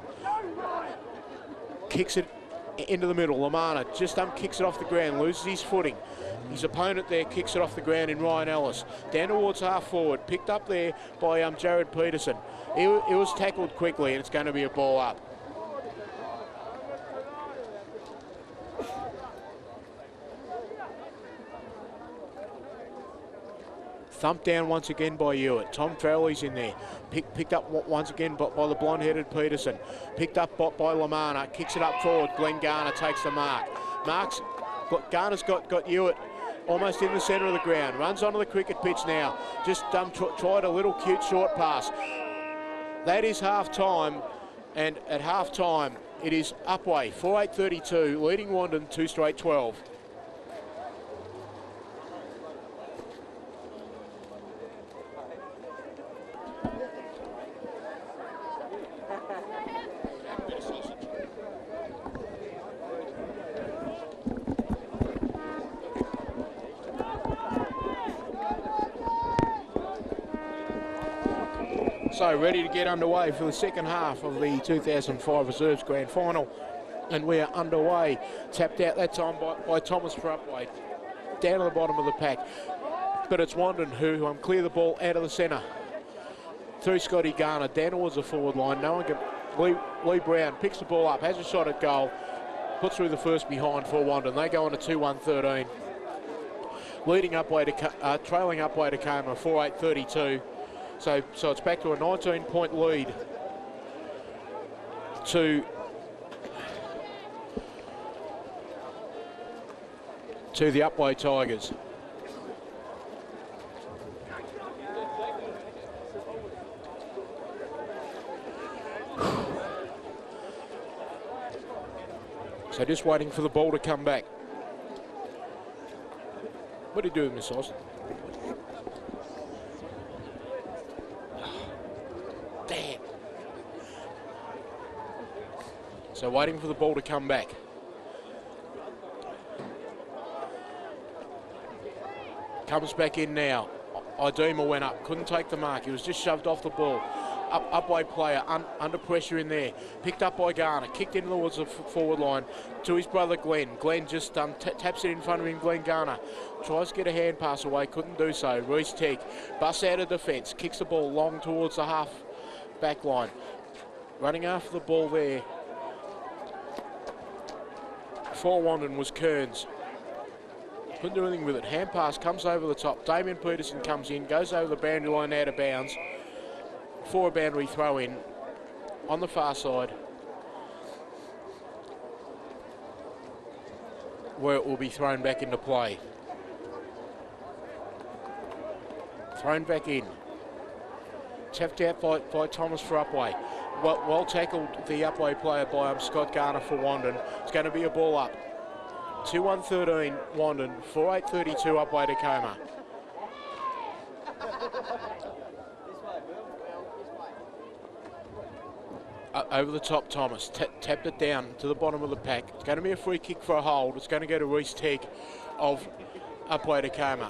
Kicks it into the middle. Lamana just kicks it off the ground, loses his footing. His opponent there kicks it off the ground in Ryan Ellis. Down towards half forward, picked up there by Jared Peterson. He was tackled quickly and it's going to be a ball up. Thumped down once again by Hewitt. Tom Farrelly's in there. Picked up once again by the blonde-headed Peterson. Picked up by Lamana. Kicks it up forward. Glenn Garner takes the mark. Garner's got Hewitt almost in the centre of the ground. Runs onto the cricket pitch now. Just tried a little cute short pass. That is half-time. And at half-time, it is Upwey, 4-8-32, leading Wandin 2 straight 12. So ready to get underway for the second half of the 2005 Reserves Grand Final. And we are underway. Tapped out that time by Thomas for Upwey. Down to the bottom of the pack. But it's Wandin who clear the ball out of the centre. Through Scotty Garner, down towards the forward line. No one can... Lee Brown picks the ball up, has a shot at goal. Puts through the first behind for Wandin. They go on to 2-1-13. Leading trailing Upwey-Tecoma, 4-8-32. So it's back to a 19-point lead to the Upwey Tigers. So just waiting for the ball to come back. What are you doing, Miss Austin? Damn. So waiting for the ball to come back. Comes back in now. Idema went up, couldn't take the mark. He was just shoved off the ball. Upwey player under pressure in there. Picked up by Garner, kicked in towards the forward line to his brother Glenn. Glenn just taps it in front of him. Glenn Garner tries to get a hand pass away, couldn't do so. Reece Teague busts out of defence, kicks the ball long towards the half back line. Running after the ball there for Wandin was Kearns. Couldn't do anything with it. Hand pass comes over the top. Damien Peterson comes in, goes over the boundary line out of bounds for a boundary throw in on the far side, where it will be thrown back into play. Thrown back in. Tapped out by Thomas for Upwey. Well tackled the Upwey player by Scott Garner for Wandin. It's going to be a ball up 2-1-13 Wandin, 4-8-32 Upwey-Tecoma. Over the top, Thomas tapped it down to the bottom of the pack. It's going to be a free kick for a hold. It's going to go to Reese Teague of Upwey-Tecoma.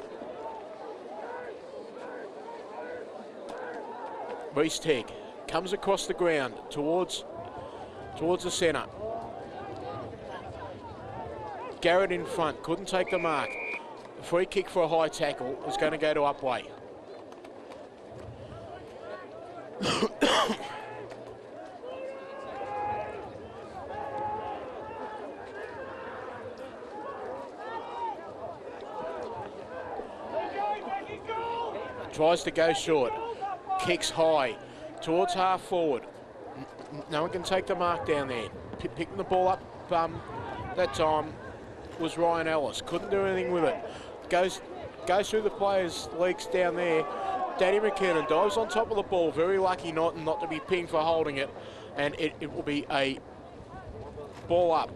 Reese Teague comes across the ground towards the centre. Garrett in front, couldn't take the mark. A free kick for a high tackle is going to go to Upwey. Tries to go short, kicks high towards half forward. No one can take the mark down there. Picking the ball up that time was Ryan Ellis. Couldn't do anything with it. Goes through the players' legs down there. Danny McKinnon dives on top of the ball. Very lucky not to be pinged for holding it. And it will be a ball up.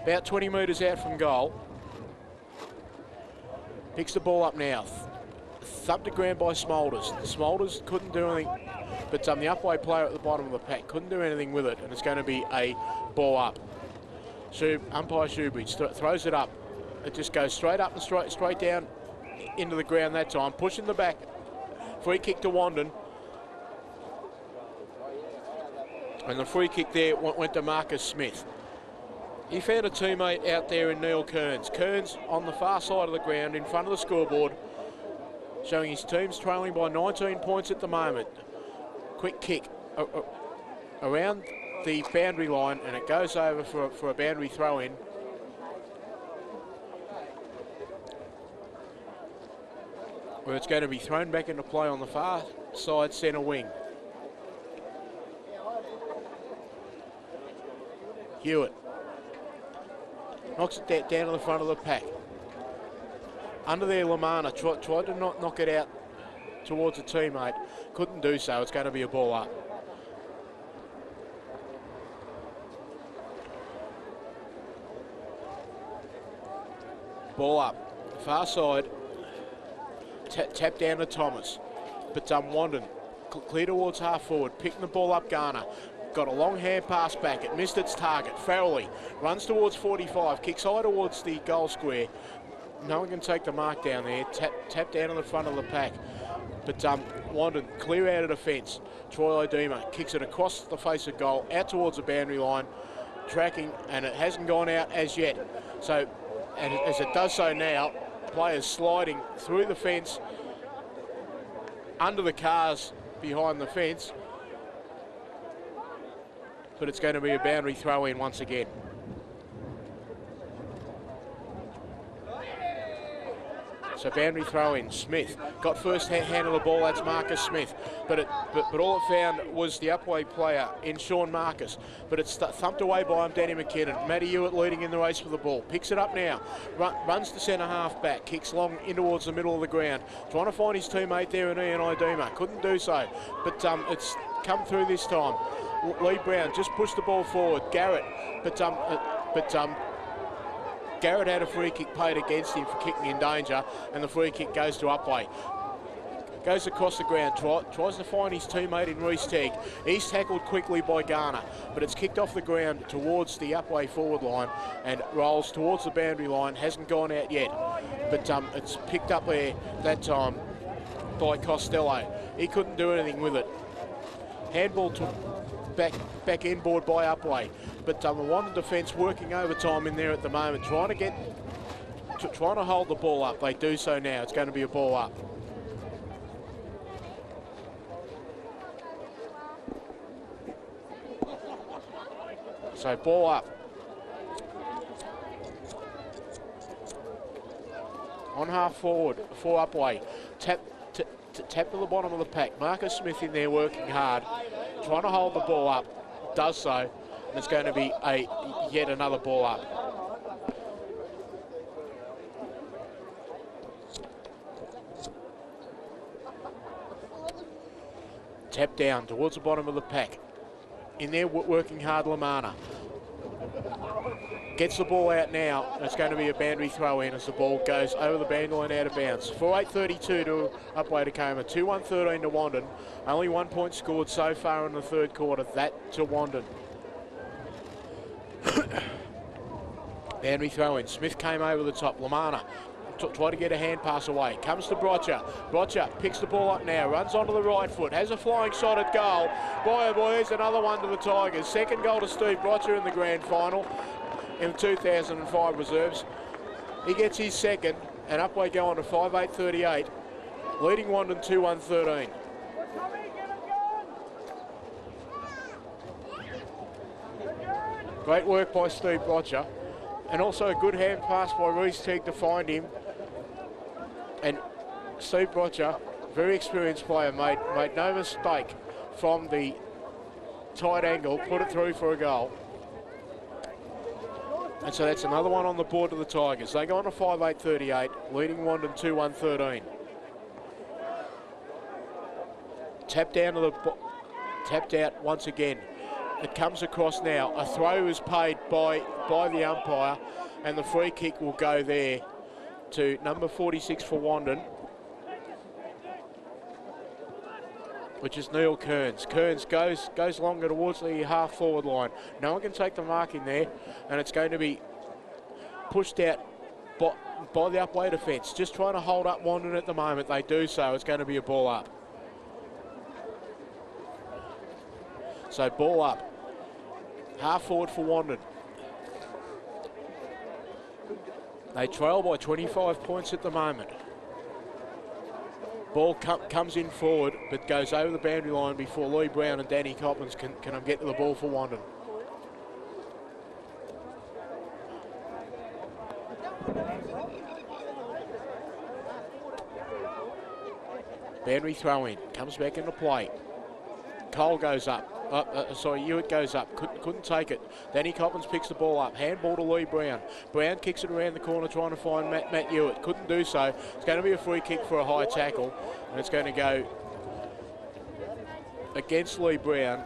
About 20 metres out from goal. Picks the ball up now. Thumped to ground by Smoulders. Smoulders couldn't do anything, but the Upwey player at the bottom of the pack couldn't do anything with it, and it's going to be a ball up. Umpire Shoebridge throws it up. It just goes straight up and straight down into the ground that time. Pushing the back. Free kick to Wandin. And the free kick there went to Marcus Smith. He found a teammate out there in Neil Kearns. Kearns on the far side of the ground in front of the scoreboard, showing his team's trailing by 19 points at the moment. Quick kick around the boundary line, and it goes over for a boundary throw-in. Where it's going to be thrown back into play on the far side centre wing. Hewitt knocks it down to the front of the pack. Under there, Lamana tried to knock it out towards a teammate. Couldn't do so. It's going to be a ball up. Ball up. Far side. Tap down to Thomas. But Wandin clear towards half forward. Picking the ball up, Garner. Got a long hand pass back. It missed its target. Farrelly runs towards 45. Kicks high towards the goal square. No one can take the mark down there. Tap down in the front of the pack. But Wandin clear out of defence. Troy Odema kicks it across the face of goal, out towards the boundary line, tracking, and it hasn't gone out as yet. So, and as it does so now, players sliding through the fence, under the cars behind the fence. But it's going to be a boundary throw-in once again. So boundary throw-in. Smith got first hand of the ball. That's Marcus Smith. But all it found was the Upwey player in Sean Marcus. But it's thumped away by him, Danny McKinnon. Matty Hewitt leading in the race for the ball. Picks it up now. Runs to centre half back. Kicks long in towards the middle of the ground. Trying to find his teammate there in Ian Iduma. Couldn't do so. But it's come through this time. Lee Brown just pushed the ball forward. Garrett, Garrett had a free kick paid against him for kicking in danger, and the free kick goes to Upwey. Goes across the ground, tries to find his teammate in Reese Teague. He's tackled quickly by Garner, but it's kicked off the ground towards the Upwey forward line and rolls towards the boundary line. Hasn't gone out yet, but it's picked up there that time by Costello. He couldn't do anything with it. Handball to back inboard by Upwey, but the Wandin defence working overtime in there at the moment, trying to hold the ball up. They do so now. It's going to be a ball up. So ball up. On half forward for Upwey. Tap to the bottom of the pack. Marcus Smith in there working hard, trying to hold the ball up. Does so. And it's going to be yet another ball up. Tap down towards the bottom of the pack. In there working hard, Lamana. Gets the ball out now. It's going to be a boundary throw in as the ball goes over the boundary line out of bounds. 4:8:32 to Upwey-Tecoma. 2-1-13 to Wandin. Only 1 point scored so far in the third quarter. That to Wandin. Boundary throw in. Smith came over the top. Lamana tried to get a hand pass away. Comes to Brocher. Brocher picks the ball up now. Runs onto the right foot. Has a flying shot at goal. Boy, oh boy, there's another one to the Tigers. Second goal to Steve Brocher in the grand final in the 2005 reserves. He gets his second, and Upwey go on to 5:8:38, leading Wandin 2-1-13. Great work by Steve Brocher, and also a good hand pass by Reece Teague to find him. And Steve Brocher, very experienced player, made no mistake from the tight angle, put it through for a goal. And so that's another one on the board to the Tigers. They go on to 5:8:38, leading Wandin 2-1-13. Tapped out once again. It comes across now. A throw is paid by the umpire, and the free kick will go there to number 46 for Wandin, which is Neil Kearns. Kearns goes longer towards the half forward line. No one can take the mark in there, and it's going to be pushed out by the Upwey defence. Just trying to hold up Wandin at the moment. They do so. It's going to be a ball up. So ball up. Half forward for Wandin. They trail by 25 points at the moment. Ball comes in forward, but goes over the boundary line before Lee Brown and Danny Coppins can get to the ball for Wandin. Boundary throw in, comes back into play. Cole goes up. Hewitt goes up, couldn't take it. Danny Coppins picks the ball up, handball to Lee Brown. Brown kicks it around the corner trying to find Matt Hewitt, couldn't do so. It's going to be a free kick for a high tackle, and it's going to go against Lee Brown.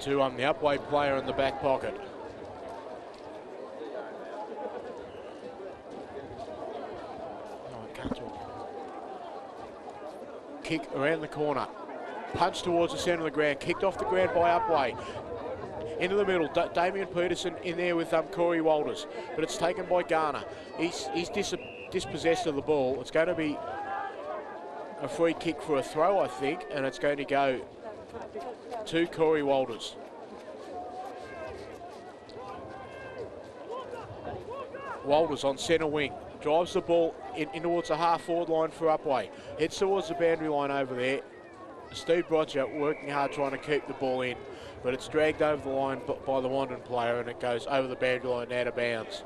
To the Upwey player in the back pocket. Kick around the corner, punch towards the centre of the ground, kicked off the ground by Upwey. Into the middle, Damien Peterson in there with Corey Walters, but it's taken by Garner. He's dispossessed of the ball. It's going to be a free kick for a throw, I think, and it's going to go to Corey Walters. Walters on centre wing. Drives the ball in towards the half-forward line for Upwey. Heads towards the boundary line over there. Steve Brocher working hard trying to keep the ball in, but it's dragged over the line by the Wandin player, and it goes over the boundary line out of bounds.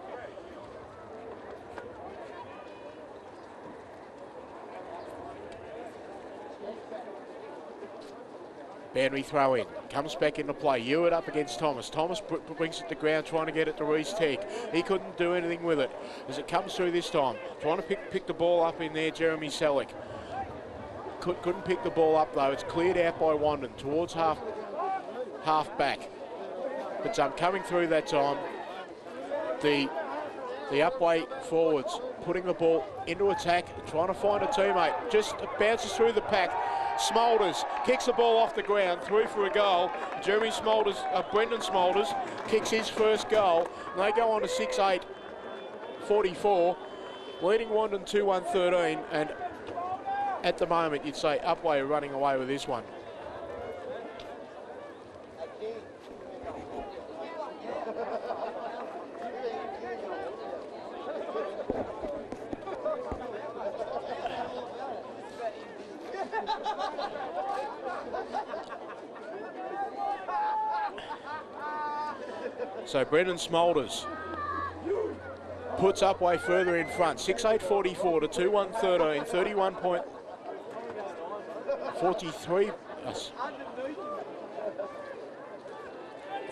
Boundary throw in, comes back into play. Hewitt up against Thomas. Thomas brings it to ground, trying to get it to Reece Teague. He couldn't do anything with it as it comes through this time. Trying to pick the ball up in there, Jeremy Selleck. Couldn't pick the ball up though. It's cleared out by Wandin towards half back. But coming through that time, the Upwey forwards putting the ball into attack, trying to find a teammate. Just bounces through the pack. Smolders kicks the ball off the ground, through for a goal. Brendan Smolders kicks his first goal, and they go on to 6:8:44, leading Wandin 2-1-13, and at the moment you'd say Upwey are running away with this one. So Brendan Smolders puts Upwey further in front. 6:8:44 to 2-1-13,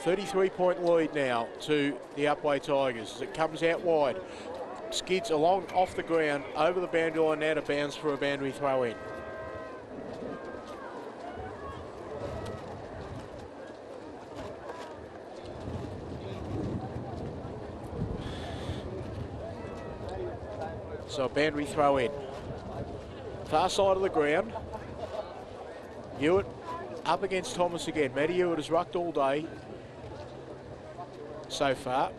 33-point lead now to the Upwey Tigers as it comes out wide. Skids along off the ground, over the boundary line, out of bounds for a boundary throw in. So a boundary throw in. Far side of the ground. Hewitt up against Thomas again. Matty Hewitt has rucked all day so far.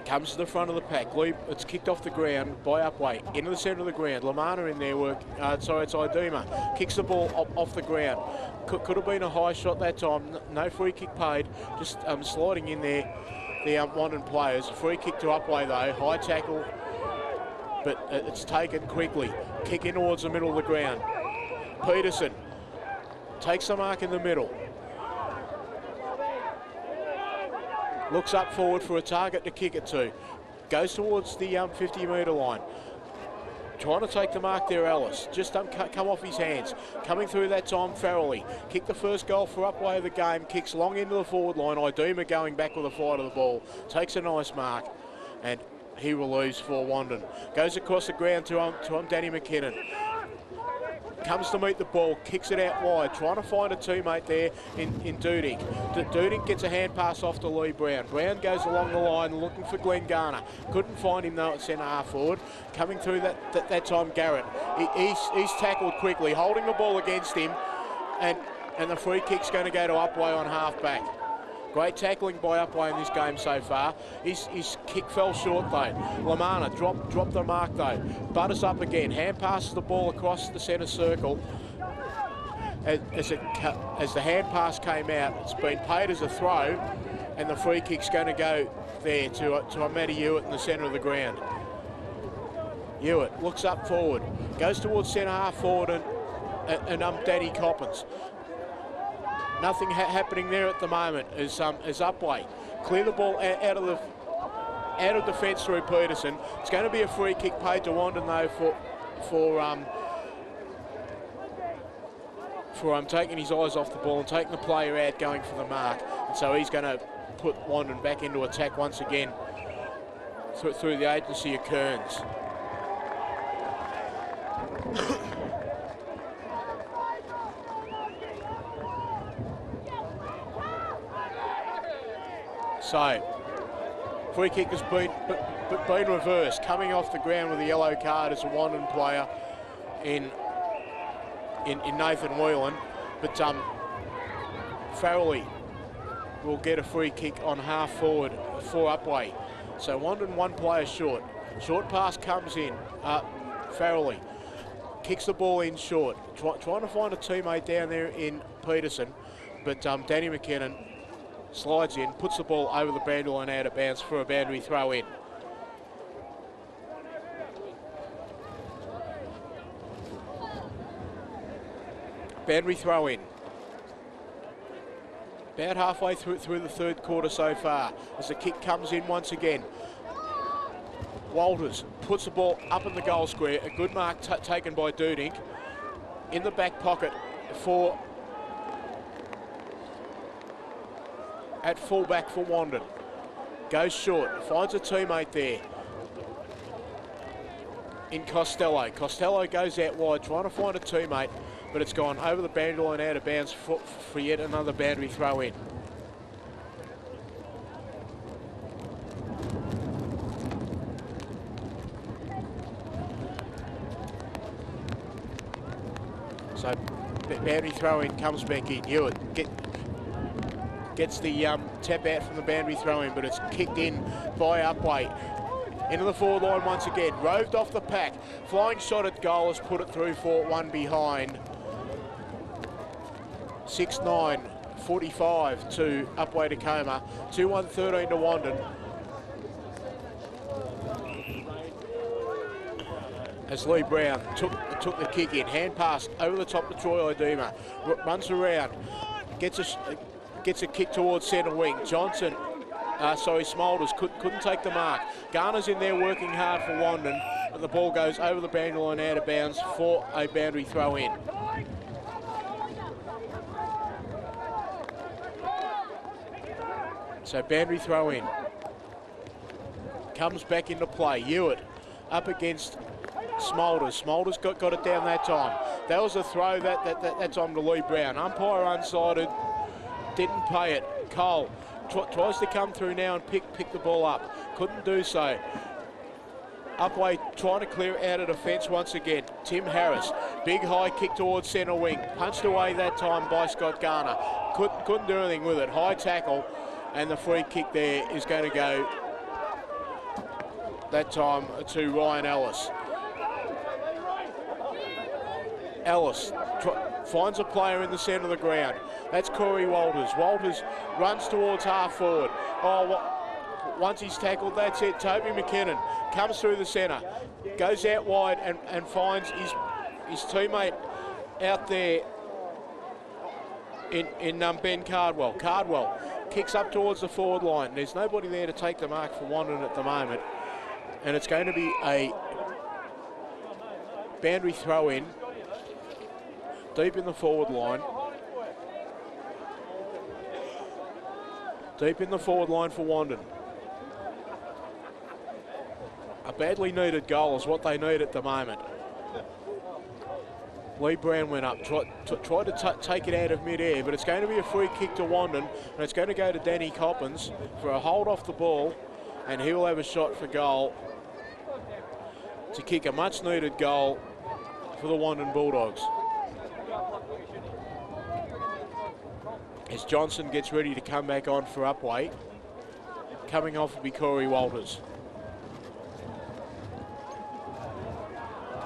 Comes to the front of the pack. It's kicked off the ground by Upwey. Into the centre of the ground. Lamana in there work. Sorry, it's Iduma. Kicks the ball off the ground. Could have been a high shot that time. No free kick paid. Just sliding in there. The Wandin players. Free kick to Upwey though. High tackle. But it's taken quickly. Kick in towards the middle of the ground. Peterson takes the mark in the middle. Looks up forward for a target to kick it to. Goes towards the 50-metre line. Trying to take the mark there, Ellis. Just come off his hands. Coming through that time, Farrelly. Kicked the first goal for Upwey of the game. Kicks long into the forward line. Iduma going back with a flight of the ball. Takes a nice mark. And he relieves for Wandin. Goes across the ground to Danny McKinnon. Comes to meet the ball, kicks it out wide, trying to find a teammate there in Dudink. Dudink gets a hand pass off to Lee Brown. Brown goes along the line looking for Glenn Garner. Couldn't find him though at centre half forward. Coming through that time, Garrett. He's tackled quickly, holding the ball against him, and the free kick's going to go to Upwey on half back. Great tackling by Upwey in this game so far. His kick fell short though. Lamana dropped the mark though. Butters up again. Hand passes the ball across the centre circle. As the hand pass came out, it's been paid as a throw, and the free kick's going to go there to Matty Hewitt in the centre of the ground. Hewitt looks up forward, goes towards centre half forward and Danny Coppins. Nothing happening there at the moment as Upwey clear the ball out of defence through Peterson. It's going to be a free kick paid to Wandin though for taking his eyes off the ball and taking the player out going for the mark. And so he's going to put Wandin back into attack once again through the agency of Kearns. So, free kick has been reversed. Coming off the ground with a yellow card is a Wandin player in Nathan Whelan. But Farrelly will get a free kick on half forward for Upwey. So Wandin one player short. Short pass comes in. Farrelly kicks the ball in short. Trying to find a teammate down there in Peterson. But Danny McKinnon slides in, puts the ball over the boundary line out of bounds for a boundary throw in. Boundary throw in. About halfway through the third quarter so far as the kick comes in once again. Walters puts the ball up in the goal square. A good mark taken by Dudink. In the back pocket for at fullback for Wandin. Goes short, finds a teammate there in Costello. Costello goes out wide, trying to find a teammate, but it's gone over the boundary line out of bounds for yet another boundary throw in. So boundary throw in comes back in. Hewitt gets the tap out from the boundary throw in, but it's kicked in by Upwey. Into the forward line once again, roved off the pack. Flying shot at goal has put it through for one behind. 6-9, 45 to Upwey-Tecoma. 2-1-13 to Wandin. As Lee Brown took the kick in, hand pass over the top to Troy Iduma. Runs around, gets a kick towards centre wing. Johnson, Smolders couldn't take the mark. Garner's in there working hard for Wandin, but the ball goes over the boundary line out of bounds for a boundary throw in. So boundary throw in. Comes back into play. Hewitt up against Smolders. Smolders got it down that time. That was a throw that time to Lee Brown. Umpire unsided. Didn't pay it. Cole tries to come through now and pick the ball up. Couldn't do so. Upwey trying to clear out of defence once again. Tim Harris, big high kick towards centre wing. Punched away that time by Scott Garner. Couldn't do anything with it. High tackle, and the free kick there is going to go that time to Ryan Ellis. Ellis finds a player in the centre of the ground. That's Corey Walters. Walters runs towards half forward. Once he's tackled, that's it. Toby McKinnon comes through the centre, goes out wide and finds his teammate out there in Ben Cardwell. Cardwell kicks up towards the forward line. There's nobody there to take the mark for Wandin at the moment, and it's going to be a boundary throw in deep in the forward line. Deep in the forward line for Wandin. A badly needed goal is what they need at the moment. Lee Brown went up, tried to take it out of mid-air, but it's going to be a free kick to Wandin, and it's going to go to Danny Coppins for a hold off the ball, and he will have a shot for goal to kick a much-needed goal for the Wandin Bulldogs. As Johnson gets ready to come back on for Upwey, coming off will be Corey Walters.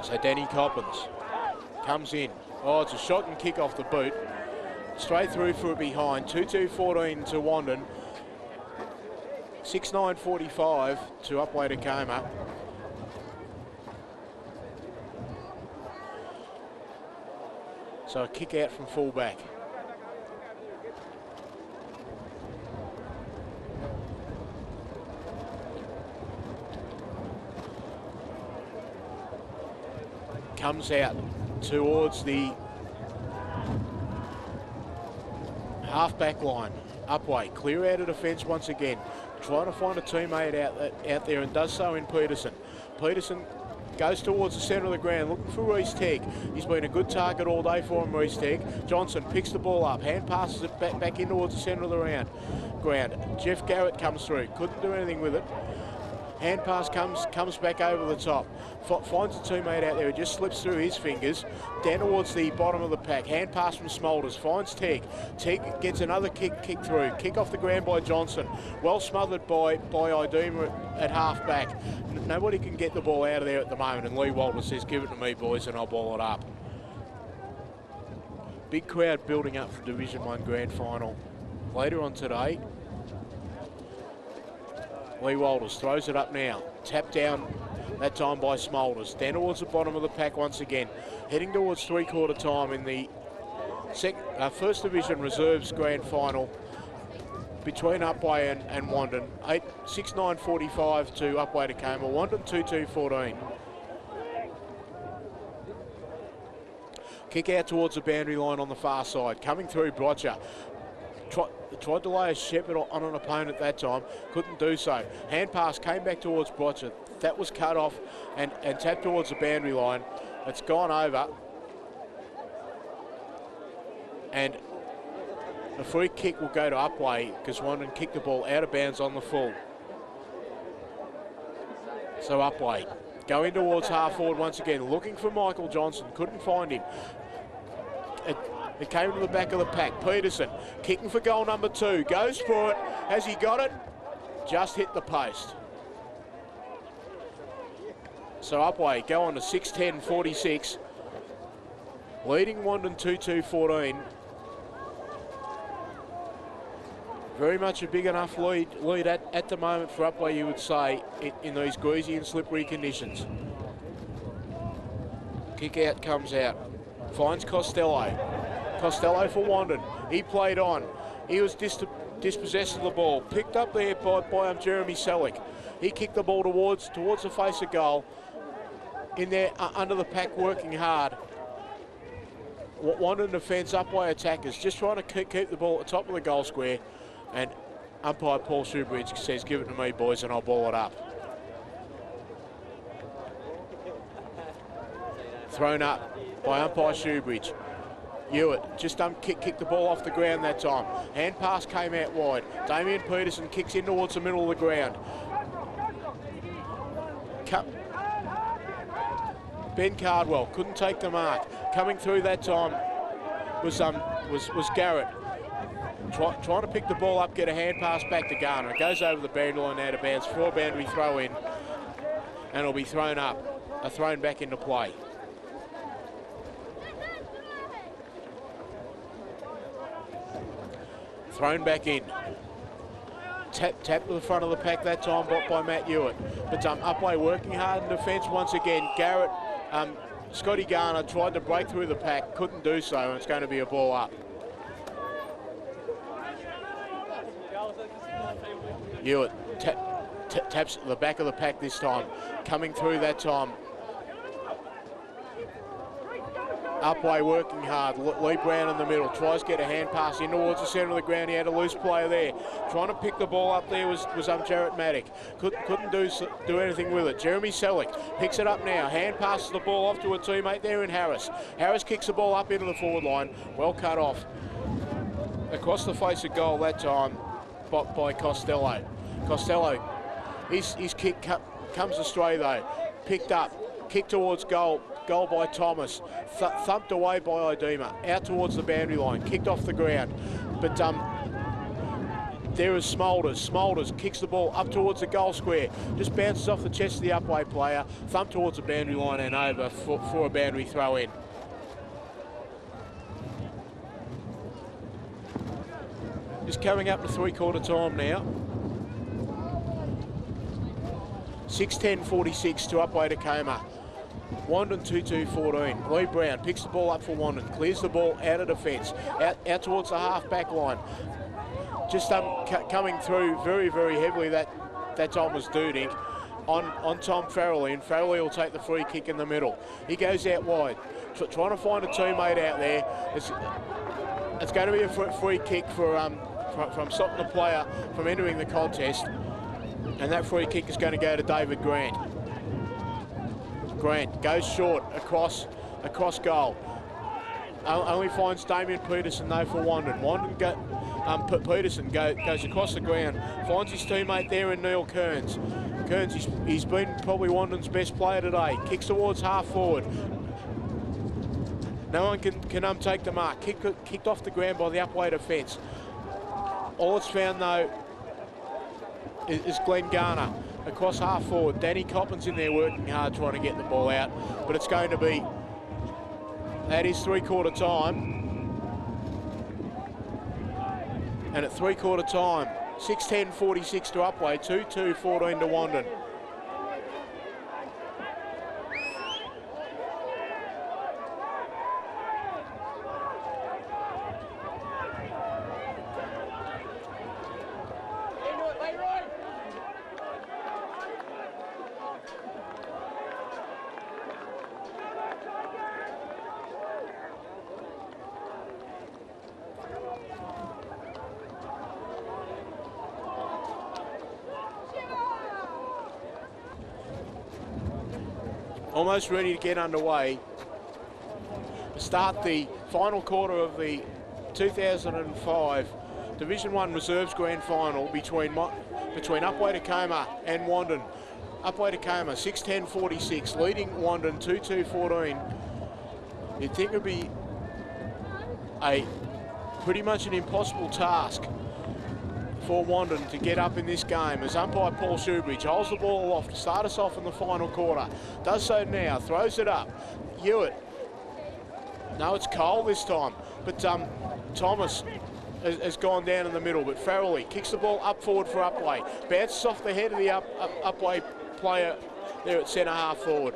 So Danny Coppins comes in. Oh, it's a shot and kick off the boot. Straight through for a behind. 2-2-14 to Wandin. 6-9-45 to Upwey-Tecoma. So a kick out from fullback. Comes out towards the half-back line. Upwey, clear out of defence once again. Trying to find a teammate out there and does so in Peterson. Peterson goes towards the centre of the ground looking for Reece Tegg. He's been a good target all day for him, Reece Tegg. Johnson picks the ball up, hand passes it back in towards the centre of the ground. Jeff Garrett comes through, couldn't do anything with it. Hand pass comes back over the top. Finds a teammate out there who just slips through his fingers. Down towards the bottom of the pack. Hand pass from Smolders. Finds Tegg. Tegg gets another kick through. Kick off the ground by Johnson. Well smothered by Idema at half back. Nobody can get the ball out of there at the moment. And Lee Walters says, give it to me, boys, and I'll ball it up. Big crowd building up for Division 1 Grand Final later on today. Lee Walters throws it up now. Tapped down that time by Smolders. Down towards the bottom of the pack once again. Heading towards three-quarter time in the First Division Reserves Grand Final between Upwey and Wandin. 6-9-45 to Upwey-Tecoma. Wandin 2-2-14. Kick out towards the boundary line on the far side. Coming through Brotcher. Tried to lay a shepherd on an opponent that time, couldn't do so. Hand pass came back towards Brotcher. That was cut off and tapped towards the boundary line. It's gone over. And the free kick will go to Upwey because Wandin kicked the ball out of bounds on the full. So Upwey going towards half forward once again, looking for Michael Johnson, couldn't find him. It came to the back of the pack. Peterson kicking for goal number 2. Goes for it. Has he got it? Just hit the post. So Upwey go on to 6-10-46. Leading Wandin 2-2-14. Very much a big enough lead at the moment for Upwey, you would say, in these greasy and slippery conditions. Kick out comes out. Finds Costello. Costello for Wandin. He played on. He was dispossessed of the ball. Picked up there by Jeremy Selleck. He kicked the ball towards the face of goal. In there, under the pack, working hard. Wandin defence, Upwey attackers, just trying to keep the ball at the top of the goal square. And umpire Paul Shoebridge says, give it to me, boys, and I'll ball it up. Thrown up by umpire Shoebridge. Hewitt just kicked the ball off the ground that time. Hand pass came out wide. Damien Peterson kicks in towards the middle of the ground. Ben Cardwell couldn't take the mark. Coming through that time was Garrett. Trying to pick the ball up, get a hand pass back to Garner. It goes over the boundary line out of bounds for a boundary throw in, and it'll be thrown back into play. Thrown back in. Tap to the front of the pack that time by Matt Hewitt. But Upwey working hard in defence once again. Garrett, Scotty Garner tried to break through the pack, couldn't do so, and it's going to be a ball up. Hewitt taps at the back of the pack this time. Coming through that time. Upwey working hard. Lee Brown in the middle. Tries to get a hand pass in towards the centre of the ground. He had a loose player there. Trying to pick the ball up there was Jarrett Maddock. Couldn't do anything with it. Jeremy Selleck picks it up now. Hand passes the ball off to a teammate there in Harris. Harris kicks the ball up into the forward line. Well cut off. Across the face of goal that time by Costello. Costello, his kick comes astray though. Picked up. Kick towards goal. Goal by Thomas, thumped away by Idema, out towards the boundary line, kicked off the ground. But there is Smolders. Smolders kicks the ball up towards the goal square, just bounces off the chest of the Upwey player, thumped towards the boundary line and over for a boundary throw in. Just coming up to three-quarter time now. 6:10:46 to Upwey-Tecoma. Wandin 2-2-14. Lee Brown picks the ball up for Wandin, clears the ball out of defence, out towards the half-back line. Just coming through very, very heavily that time was Duding on Tom Farrelly, and Farrelly will take the free kick in the middle. He goes out wide, trying to find a teammate out there. It's going to be a free kick from stopping the player from entering the contest, and that free kick is going to go to David Grant. Grant goes short across goal. Only finds Damien Peterson though for Wandin. Peterson goes across the ground, finds his teammate there in Neil Kearns. Kearns, he's been probably Wandin's best player today. Kicks towards half forward. No one can take the mark. Kicked off the ground by the Upwey defence. All it's found though is Glenn Garner. Across half forward, Danny Coppin's in there working hard trying to get the ball out, but it's going to be, that is three-quarter time. And at three-quarter time, 6:10:46 to Upwey, 2-2-14 to Wandin. Almost ready to get underway. Start the final quarter of the 2005 Division 1 Reserves Grand Final between Upwey-Tecoma and Wandin. Upwey-Tecoma 6:10:46, leading Wandin 2-2-14. You'd think it would be pretty much an impossible task for Wandin to get up in this game as umpire Paul Shoebridge holds the ball aloft to start us off in the final quarter. Does so now, throws it up. Hewitt. No, it's Cole this time, but Thomas has gone down in the middle, but Farrelly kicks the ball up forward for Upwey. Bounces off the head of the Upwey player there at centre half forward.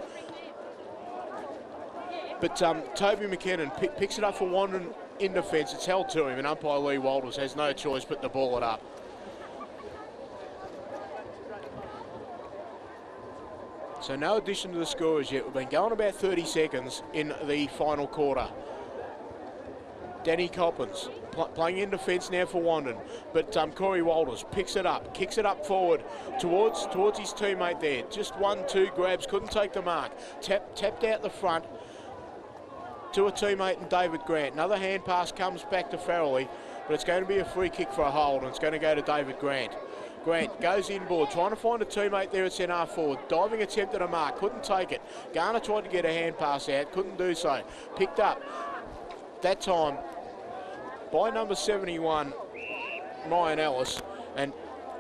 But Toby McKinnon picks it up for Wandin in defence. It's held to him, and umpire Lee Walters has no choice but to ball it up. So no addition to the scores yet. We've been going about 30 seconds in the final quarter. Danny Coppins playing in defence now for Wandin, but Corey Walters picks it up, kicks it up forward towards his teammate there. Just 1-2 grabs, couldn't take the mark. Tapped out the front to a teammate in David Grant. Another hand pass comes back to Farrelly, but it's going to be a free kick for a hold, and it's going to go to David Grant. Grant goes inboard, trying to find a teammate there at centre half forward. Diving attempt at a mark, couldn't take it. Garner tried to get a hand pass out, couldn't do so. Picked up that time by number 71, Ryan Ellis,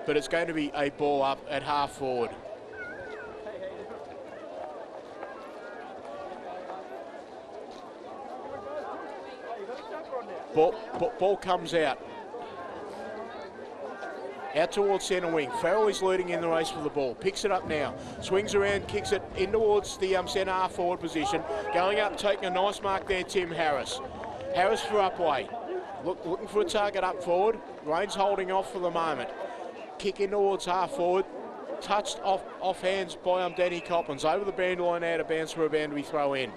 but it's going to be a ball up at half forward. Ball comes out. Out towards centre wing. Farrell is leading in the race for the ball. Picks it up now. Swings around, kicks it in towards the centre half forward position. Going up, taking a nice mark there, Tim Harris. Harris for Upwey. Looking for a target up forward. Rain's holding off for the moment. Kick in towards half forward. Touched off hands by Danny Coppins. Over the boundary line, out of bounds for a boundary throw in.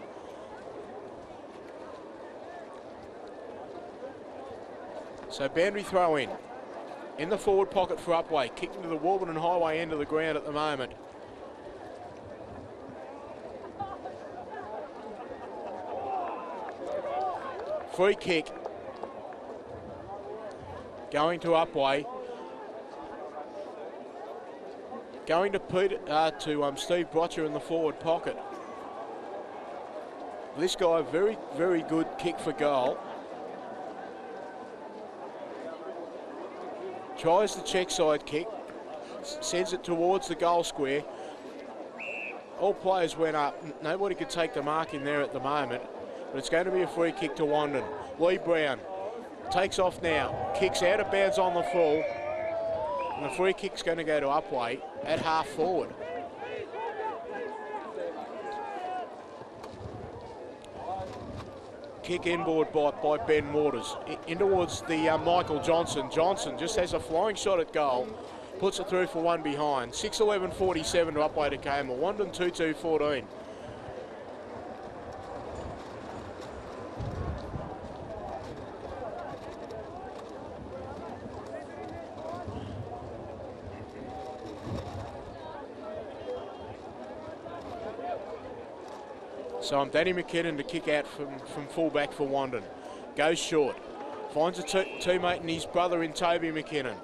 So boundary throw in. In the forward pocket for Upwey. Kicking to the Warburton Highway end of the ground at the moment. Free kick. Going to Upwey. Going to Steve Brotcher in the forward pocket. This guy, very, very good kick for goal. Tries the check side kick, sends it towards the goal square. All players went up. Nobody could take the mark in there at the moment, but it's going to be a free kick to Wandin. Lee Brown takes off now, kicks out of bounds on the full, and the free kick's going to go to Upwey at half forward. Kick inboard by Ben Waters. In towards the Michael Johnson. Johnson just has a flying shot at goal. Puts it through for one behind. 6:11:47 to Upwey-Tecoma. Wandin 2-2-14. So I'm Danny McKinnon to kick out from fullback for Wandin. Goes short. Finds a teammate and his brother in Toby McKinnon.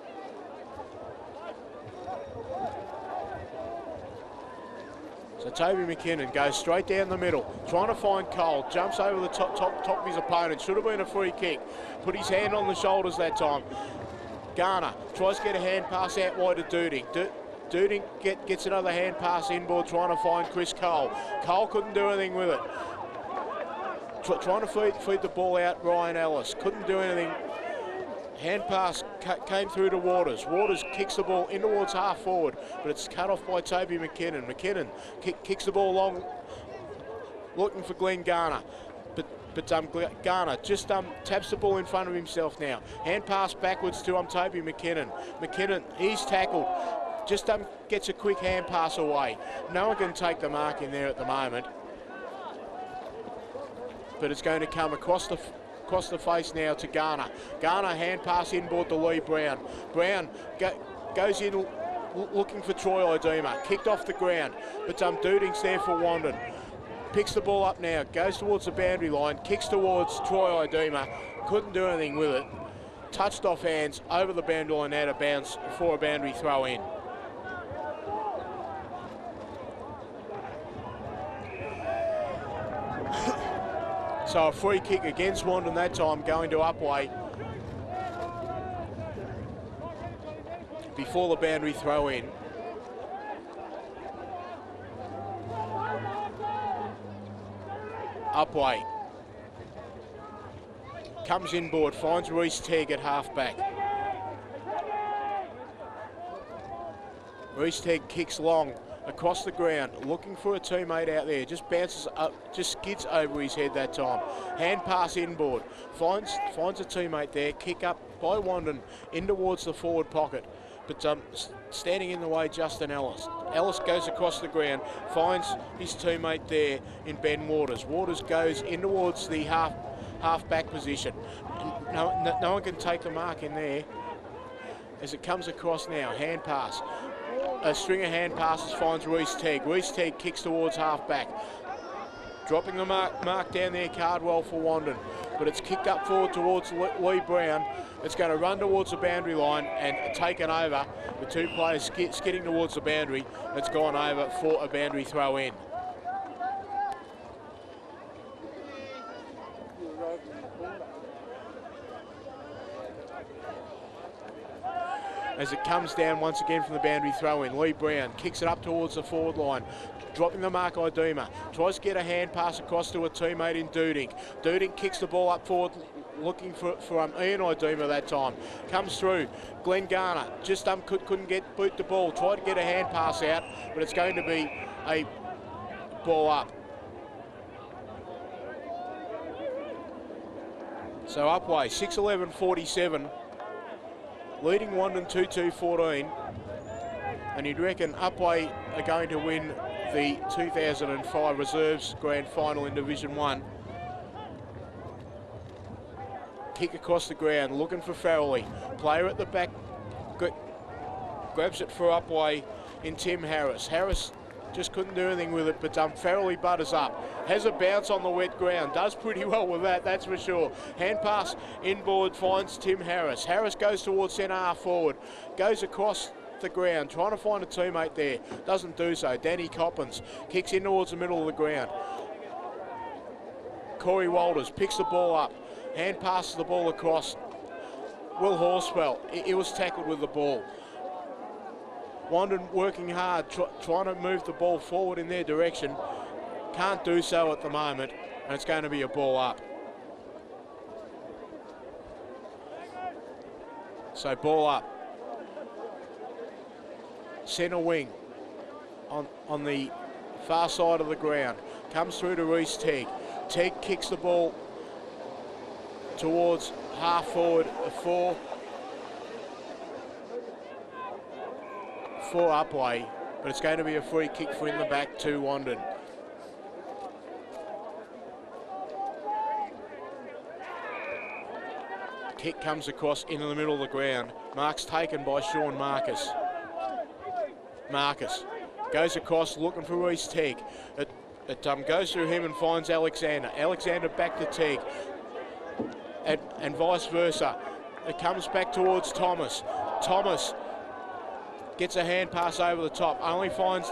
So Toby McKinnon goes straight down the middle, trying to find Cole. Jumps over the top of his opponent. Should have been a free kick. Put his hand on the shoulders that time. Garner tries to get a hand pass out wide to Duding. Duding gets another hand pass inboard, trying to find Chris Cole. Cole couldn't do anything with it. Trying to feed the ball out, Ryan Ellis. Couldn't do anything. Hand pass came through to Waters. Waters kicks the ball in towards half forward, but it's cut off by Toby McKinnon. McKinnon kicks the ball long, looking for Glenn Garner. But Garner just taps the ball in front of himself now. Hand pass backwards to Toby McKinnon. McKinnon, he's tackled. Just gets a quick hand pass away. No one can take the mark in there at the moment. But it's going to come across the face now to Garner. Garner hand pass inboard to Lee Brown. Brown goes in looking for Troy Idema. Kicked off the ground. But Duding's there for Wandin. Picks the ball up now. Goes towards the boundary line. Kicks towards Troy Idema. Couldn't do anything with it. Touched off hands over the boundary line, out of bounds for a boundary throw in. So a free kick against Wandin that time, going to Upwey before the boundary throw in. Upwey comes inboard, finds Reece Tegg at halfback. Reece Tegg kicks long across the ground, looking for a teammate out there. Just bounces up, just skids over his head that time. Hand pass inboard, finds a teammate there. Kick up by Wandin in towards the forward pocket, but standing in the way, Justin Ellis. Ellis goes across the ground, finds his teammate there in Ben Waters. Waters goes in towards the half-back position. No one can take the mark in there as it comes across now. Hand pass. A string of hand passes finds Reece Tegg. Reece Tegg kicks towards half-back. Dropping the mark down there, Cardwell for Wandin. but it's kicked up forward towards Lee Brown. It's going to run towards the boundary line and taken over with two players skidding towards the boundary. It's gone over for a boundary throw in. As it comes down once again from the boundary throw-in, Lee Brown kicks it up towards the forward line, dropping the mark Iduma, tries to get a hand pass across to a teammate in Duding. Duding kicks the ball up forward, looking for Ian Iduma that time. Comes through, Glenn Garner just couldn't boot the ball, tried to get a hand pass out, but it's going to be a ball up. So Upwey, 6-11-47. Leading Wandin 2-2-14, and you'd reckon Upwey are going to win the 2005 Reserves Grand Final in Division 1. Kick across the ground, looking for Farrelly. Player at the back grabs it for Upwey in Tim Harris. Harris just couldn't do anything with it, but Farrelly butters up. Has a bounce on the wet ground, does pretty well with that, that's for sure. Hand pass inboard, finds Tim Harris. Harris goes towards centre half forward, goes across the ground, trying to find a teammate there, doesn't do so. Danny Coppins kicks in towards the middle of the ground. Corey Walters picks the ball up, hand passes the ball across. Will Horsfell, he was tackled with the ball. Wandin working hard, trying to move the ball forward in their direction. Can't do so at the moment, and it's going to be a ball up. So ball up. Centre wing on the far side of the ground. Comes through to Reece Tegg. Tegg kicks the ball towards half forward for Upwey, but it's going to be a free kick for in the back to Wandin. Kick comes across into the middle of the ground. Mark's taken by Sean Marcus. Marcus goes across looking for Reece Tegg. It goes through him and finds Alexander. Alexander back to Tegg. And vice versa. It comes back towards Thomas. Thomas gets a hand pass over the top, only finds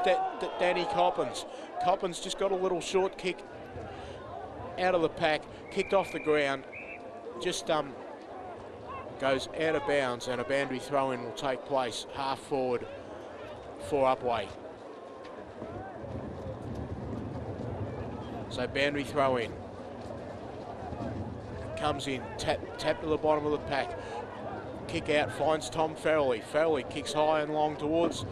Danny Coppins. Coppins just got a little short kick out of the pack, kicked off the ground, just goes out of bounds, and a boundary throw-in will take place half forward for Upwey. So boundary throw-in. Comes in, tap to the bottom of the pack. Kick out, finds Tom Farrelly. Farrelly kicks high and long towards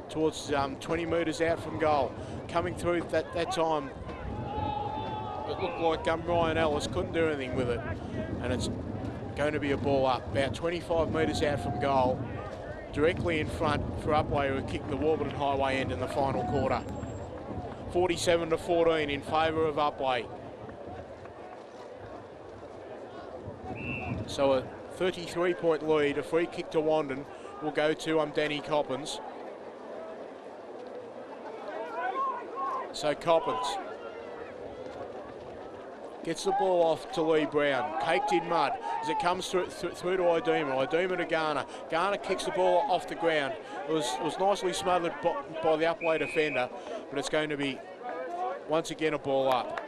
20 metres out from goal. Coming through that time, it looked like Ryan Ellis couldn't do anything with it, and it's going to be a ball up about 25 metres out from goal, directly in front for Upwey, who kicked the Warburton Highway end in the final quarter. 47-14 in favour of Upwey. So a 33-point lead, a free kick to Wandin will go to Danny Coppins. So Coppins gets the ball off to Lee Brown, caked in mud as it comes through to Iduma. Iduma to Garner. Garner kicks the ball off the ground. It was nicely smothered by the Upwey defender, but it's going to be once again a ball up.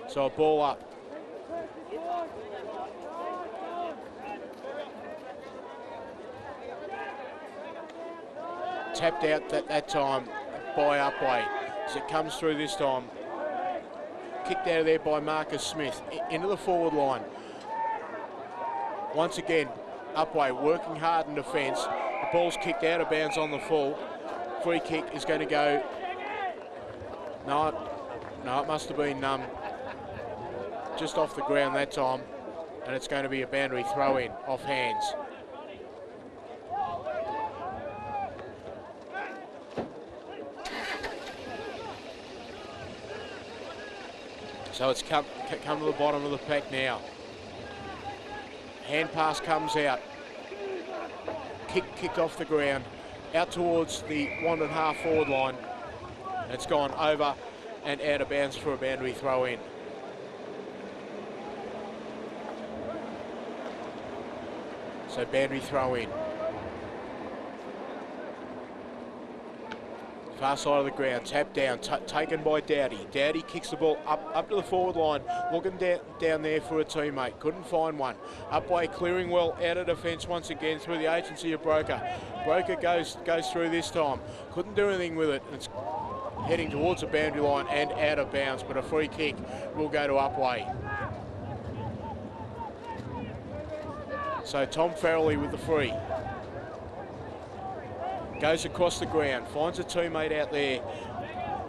So a ball up. Tapped out that time by Upwey as it comes through this time. Kicked out of there by Marcus Smith into the forward line. Once again, Upwey working hard in defence. The ball's kicked out of bounds on the full. Free kick is going to go. No, it must have been just off the ground that time, and it's going to be a boundary throw in off hands. So it's come to the bottom of the pack now. Hand pass comes out. Kicked off the ground, out towards the Wandin half forward line. And it's gone over and out of bounds for a boundary throw in. So boundary throw in. Far side of the ground, tap down, taken by Dowdy. Dowdy kicks the ball up to the forward line, looking down there for a teammate. Couldn't find one. Upwey clearing well out of defence once again through the agency of Broker. Broker goes through this time. Couldn't do anything with it. It's heading towards the boundary line and out of bounds, but a free kick will go to Upwey. So Tom Farrelly with the free. Goes across the ground, finds a teammate out there.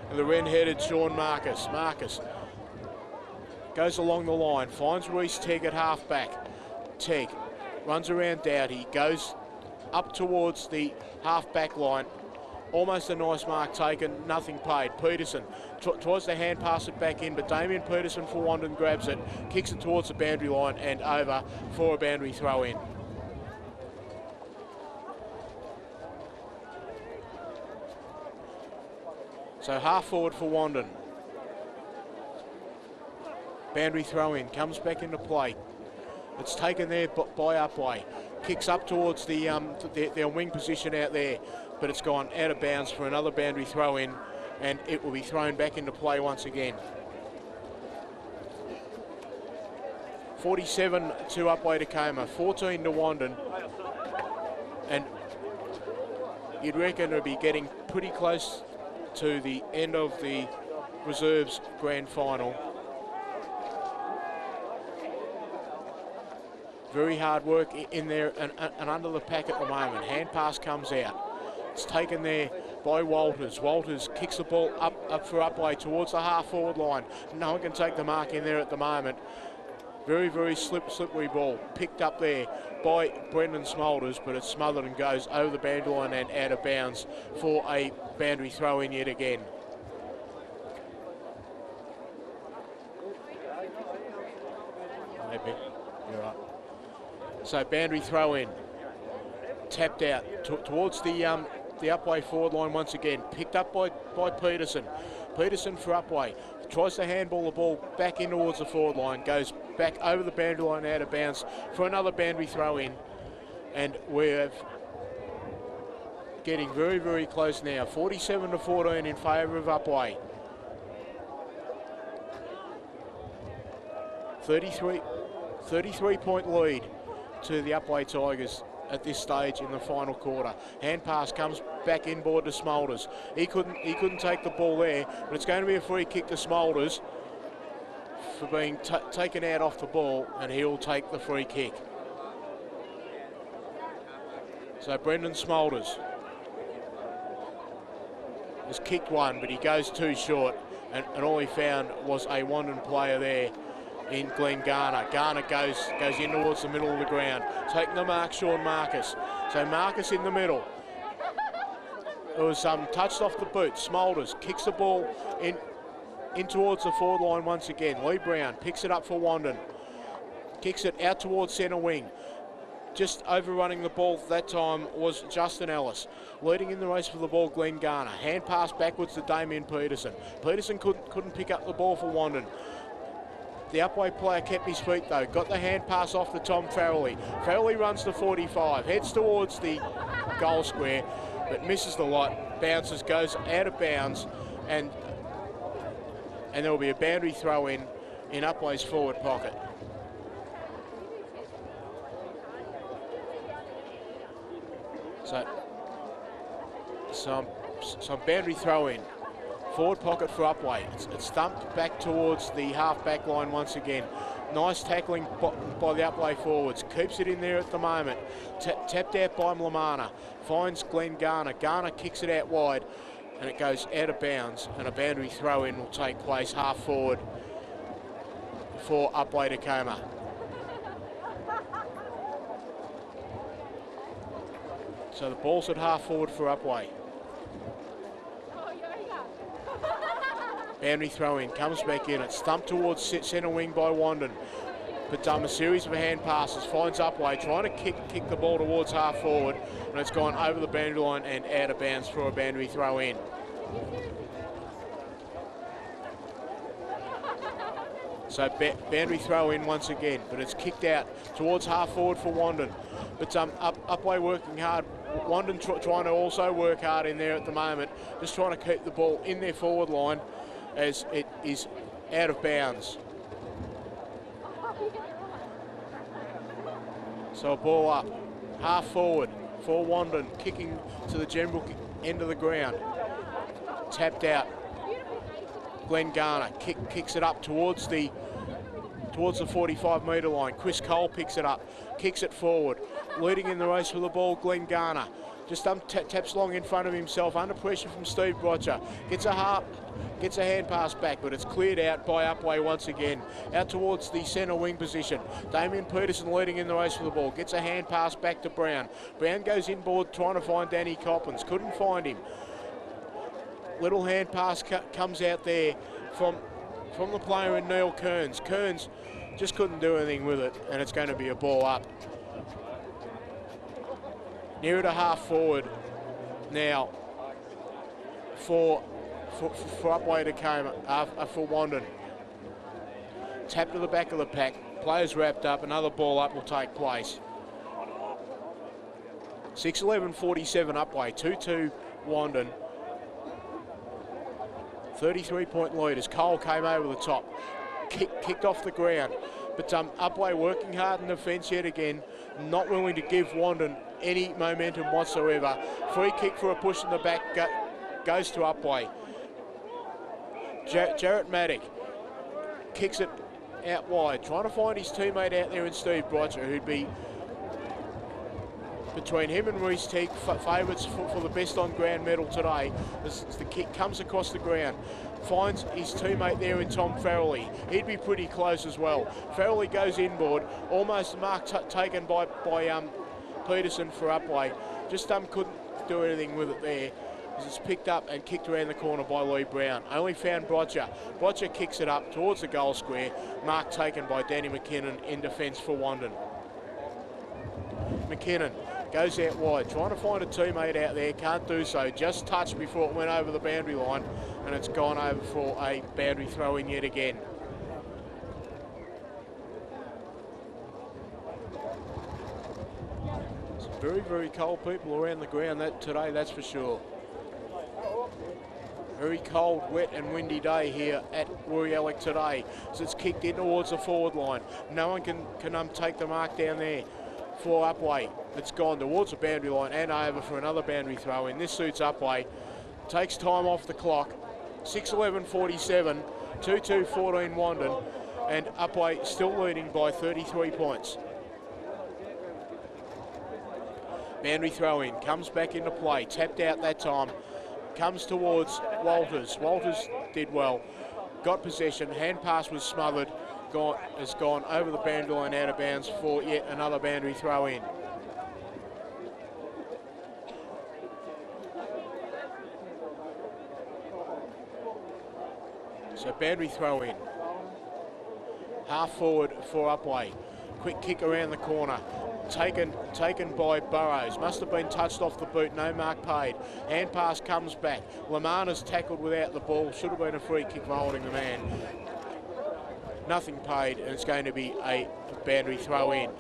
And the red-headed Sean Marcus. Marcus goes along the line, finds Reece Tegg at half-back. Tegg runs around Doughty, goes up towards the half-back line. Almost a nice mark taken, nothing paid. Peterson tries to hand pass it back in, but Damien Peterson for Wandin grabs it, kicks it towards the boundary line and over for a boundary throw in. So half forward for Wandin. Boundary throw in, comes back into play. It's taken there by Upwey. Kicks up towards their wing position out there, but it's gone out of bounds for another boundary throw in, and it will be thrown back into play once again. 47 to Upwey-Tecoma, 14 to Wandin, and you'd reckon it'll be getting pretty close to the end of the reserves grand final. Very hard work in there and under the pack at the moment. Hand pass comes out. It's taken there by Walters. Walters kicks the ball up for Upwey towards the half forward line. No one can take the mark in there at the moment. Very, very slippery ball. Picked up there by Brendan Smolders, but it's smothered and goes over the boundary line and out of bounds for a boundary throw in yet again. Maybe. You're right. So boundary throw in. Tapped out towards the Upwey forward line once again. Picked up by Peterson. Peterson for Upwey. Tries to handball the ball back in towards the forward line. Goes back over the boundary line out of bounds for another boundary throw in. And we're getting very, very close now. 47 to 14 in favour of Upwey. 33-point lead to the Upwey Tigers at this stage in the final quarter. Hand pass comes back inboard to Smolders. He couldn't take the ball there, but it's going to be a free kick to Smolders for being taken out off the ball, and he'll take the free kick. So Brendan Smolders has kicked one, but he goes too short, and all he found was a Wandin player there in Glenn Garner. Garner goes in towards the middle of the ground, taking the mark, Sean Marcus. So Marcus in the middle. It was touched off the boot. Smolders kicks the ball in towards the forward line once again. Lee Brown picks it up for Wandin. Kicks it out towards centre wing. Just overrunning the ball that time was Justin Ellis. Leading in the race for the ball, Glenn Garner. Hand pass backwards to Damien Peterson. Peterson couldn't pick up the ball for Wandin. The Upwey player kept his feet though. Got the hand pass off to Tom Farrelly. Farrelly runs to 45, heads towards the goal square, but misses the lot. Bounces, goes out of bounds, and there will be a boundary throw in Upwey's forward pocket. So some boundary throw in. Forward pocket for Upwey. It's thumped back towards the half-back line once again. Nice tackling by the Upwey forwards. Keeps it in there at the moment. Tapped out by Mlamana. Finds Glenn Garner. Garner kicks it out wide, and it goes out of bounds, and a boundary throw-in will take place half forward for Upwey-Tecoma. So the ball's at half forward for Upwey. Boundary throw in, comes back in. It's thumped towards centre wing by Wandin. But a series of hand passes, finds Upwey, trying to kick the ball towards half forward, and it's gone over the boundary line and out of bounds for a boundary throw in. So boundary throw in once again, but it's kicked out towards half forward for Wandin. But Upwey working hard. Wandin trying to also work hard in there at the moment, just trying to keep the ball in their forward line as it is out of bounds. So a ball up, half forward for Wandin, kicking to the general end of the ground. Tapped out. Glenn Garner kicks it up towards the 45-metre line. Chris Cole picks it up, kicks it forward. Leading in the race for the ball, Glenn Garner. Just taps long in front of himself, under pressure from Steve Roger. Gets a hand pass back, but it's cleared out by Upwey once again. Out towards the centre wing position. Damien Peterson leading in the race for the ball. Gets a hand pass back to Brown. Brown goes inboard trying to find Danny Coppins. Couldn't find him. Little hand pass comes out there from the player in Neil Kearns. Kearns just couldn't do anything with it, and it's going to be a ball up. Nearer to half forward now for Upwey-Tecoma, for Wandin. Tap to the back of the pack. Players wrapped up. Another ball up will take place. 6:11:47 Upwey. 2-2 Wandin. 33-point lead as Cole came over the top. Kicked off the ground. But Upwey working hard in defence yet again. Not willing to give Wandin any momentum whatsoever. Free kick for a push in the back goes to Upwey. Jarrett Maddock kicks it out wide, trying to find his teammate out there in Steve Roger, who'd be between him and Reece Teague favourites for the best on ground medal today. As the kick comes across the ground, finds his teammate there in Tom Farrelly. He'd be pretty close as well. Farrelly goes inboard, almost the mark taken by Peterson for Upwey. Just couldn't do anything with it there, as it's picked up and kicked around the corner by Lee Brown. Only found Brotcher. Brotcher kicks it up towards the goal square. Mark taken by Danny McKinnon in defence for Wandin. McKinnon goes out wide, trying to find a teammate out there, can't do so. Just touched before it went over the boundary line, and it's gone over for a boundary throw in yet again. Some very, very cold people around the ground today, that's for sure. Very cold, wet and windy day here at Woorielek today. So it's kicked in towards the forward line. No one can take the mark down there for Upwey. It's gone towards the boundary line and over for another boundary throw in. This suits Upwey. Takes time off the clock. 6:11:47, 2-2-14 Wandin, and Upwey still leading by 33 points. Boundary throw in, comes back into play, tapped out that time, comes towards Walters. Walters did well, got possession, hand pass was smothered, has gone over the boundary line out of bounds for yet another boundary throw in. So boundary throw in. Half forward for Upwey. Quick kick around the corner. Taken by Burrows. Must have been touched off the boot. No mark paid. Hand pass comes back. Lamana's tackled without the ball. Should have been a free kick for holding the man. Nothing paid, and it's going to be a boundary throw in.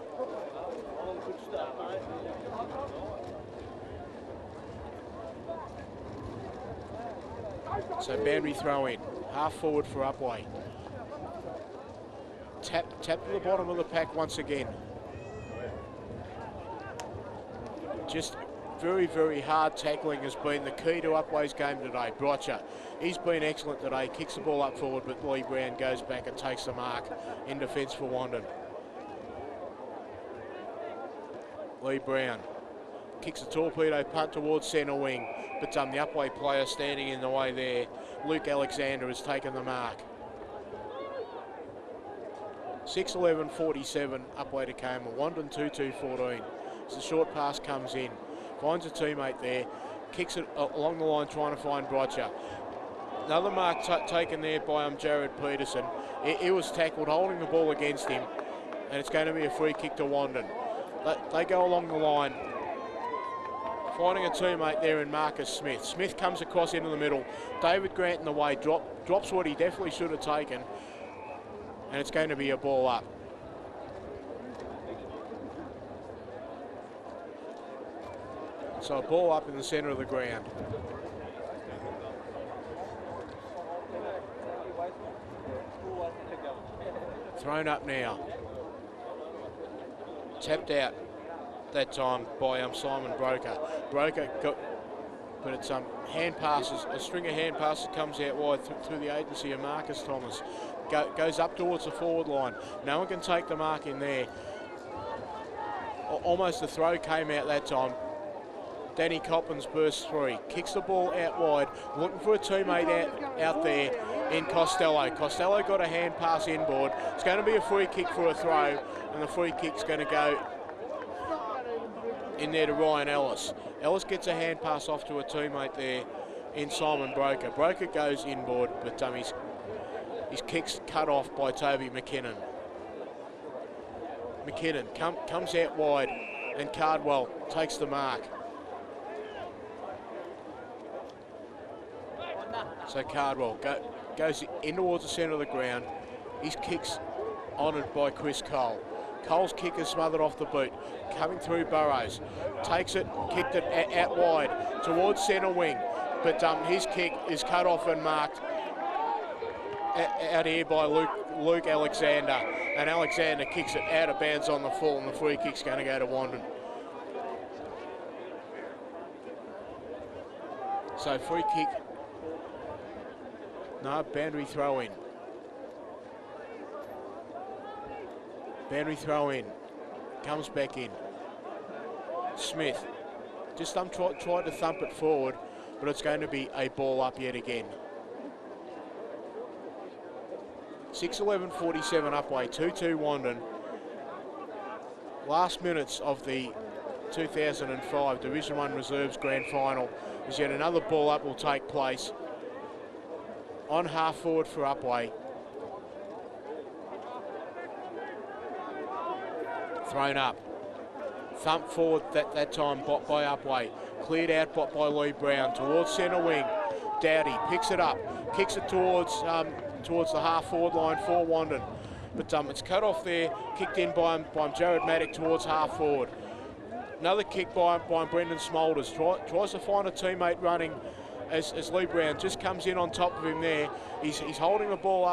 So boundary throw in. Half forward for Upwey. Tap to the bottom of the pack once again. Just very, very hard tackling has been the key to Upwey's game today. Brotcher, he's been excellent today. Kicks the ball up forward, but Lee Brown goes back and takes the mark in defence for Wandin. Lee Brown kicks a torpedo punt towards centre wing, but the Upwey player standing in the way there, Luke Alexander, has taken the mark. 6:11:47 Upwey-Tecoma, Wandin 2-2-14. As the short pass comes in, finds a teammate there, kicks it along the line trying to find Brotcher. Another mark taken there by Jared Peterson. He was tackled holding the ball against him, and it's going to be a free kick to Wandin. They go along the line, finding a teammate there in Marcus Smith. Smith comes across into the middle. David Grant in the way, drops what he definitely should have taken. and it's going to be a ball up. So a ball up in the centre of the ground. Thrown up now. Tapped out that time by Simon Broker. Broker got, but it's hand passes, a string of hand passes comes out wide through the agency of Marcus Thomas. Goes up towards the forward line. No one can take the mark in there. Almost the throw came out that time. Danny Coppins bursts through, kicks the ball out wide, looking for a teammate out there in Costello. Costello got a hand pass inboard. It's going to be a free kick for a throw, and the free kick's going to go in there to Ryan Ellis. Ellis gets a hand pass off to a teammate there in Simon Broker. Broker goes inboard, but his kick's cut off by Toby McKinnon. McKinnon comes out wide, and Cardwell takes the mark. So Cardwell goes in towards the centre of the ground. His kick's honoured by Chris Cole. Cole's kick is smothered off the boot. Coming through Burrows. Takes it, kicked it out wide towards centre wing. But his kick is cut off and marked out here by Luke Alexander. And Alexander kicks it out of bounds on the full, and the free kick's going to go to Wandin. So free kick. No, boundary throw in. Boundary throw in. Comes back in. Smith. Just tried to thump it forward, but it's going to be a ball up yet again. 6:11:47 Upwey, 2-2 Wandin. Last minutes of the 2005 Division 1 Reserves Grand Final. As yet another ball up will take place. On half forward for Upwey. Thrown up. Thump forward that time by Upwey. Cleared out by Lee Brown towards centre wing. Dowdy picks it up. Kicks it towards the half forward line for Wandin. But it's cut off there. Kicked in by Jared Maddock towards half forward. Another kick by Brendan Smolders. Tries to find a teammate running as Lee Brown just comes in on top of him there. He's holding the ball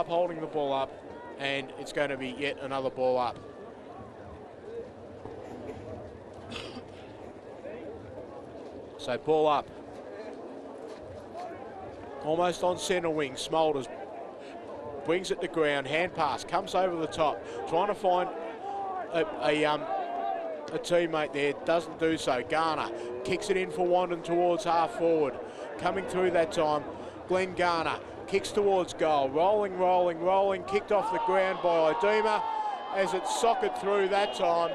up, and it's going to be yet another ball up. So ball up. Almost on centre wing. Smolders brings it to ground. Hand pass comes over the top. Trying to find a teammate there. Doesn't do so. Garner kicks it in for Wandin towards half forward. Coming through that time, Glenn Garner kicks towards goal. Rolling. Kicked off the ground by Idema as it's socked through that time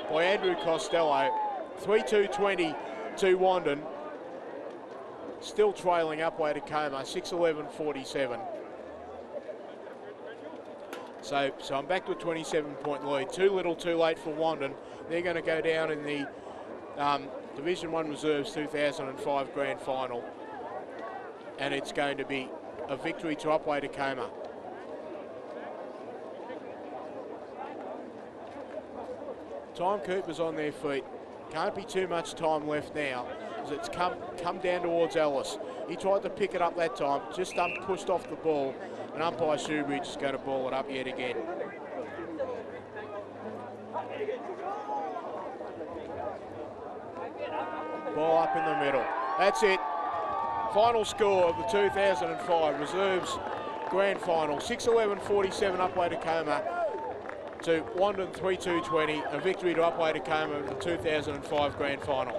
by Andrew Costello. 3-2-20 to Wandin. Still trailing Upwey-Tecoma, 6:11:47. So I'm back to a 27-point lead. Too little, too late for Wandin. They're going to go down in the Division 1 Reserves 2005 Grand Final. And it's going to be a victory to Upwey-Tecoma. Timekeepers on their feet. Can't be too much time left now, as it's come down towards Ellis. He tried to pick it up that time, just pushed off the ball, and umpire Shoebridge is going to ball it up yet again. Ball up in the middle. That's it. Final score of the 2005 Reserves Grand Final. 6:11:47 Upwey-Tecoma to Wandin 3-2-20. A victory to Upwey-Tecoma in the 2005 Grand Final.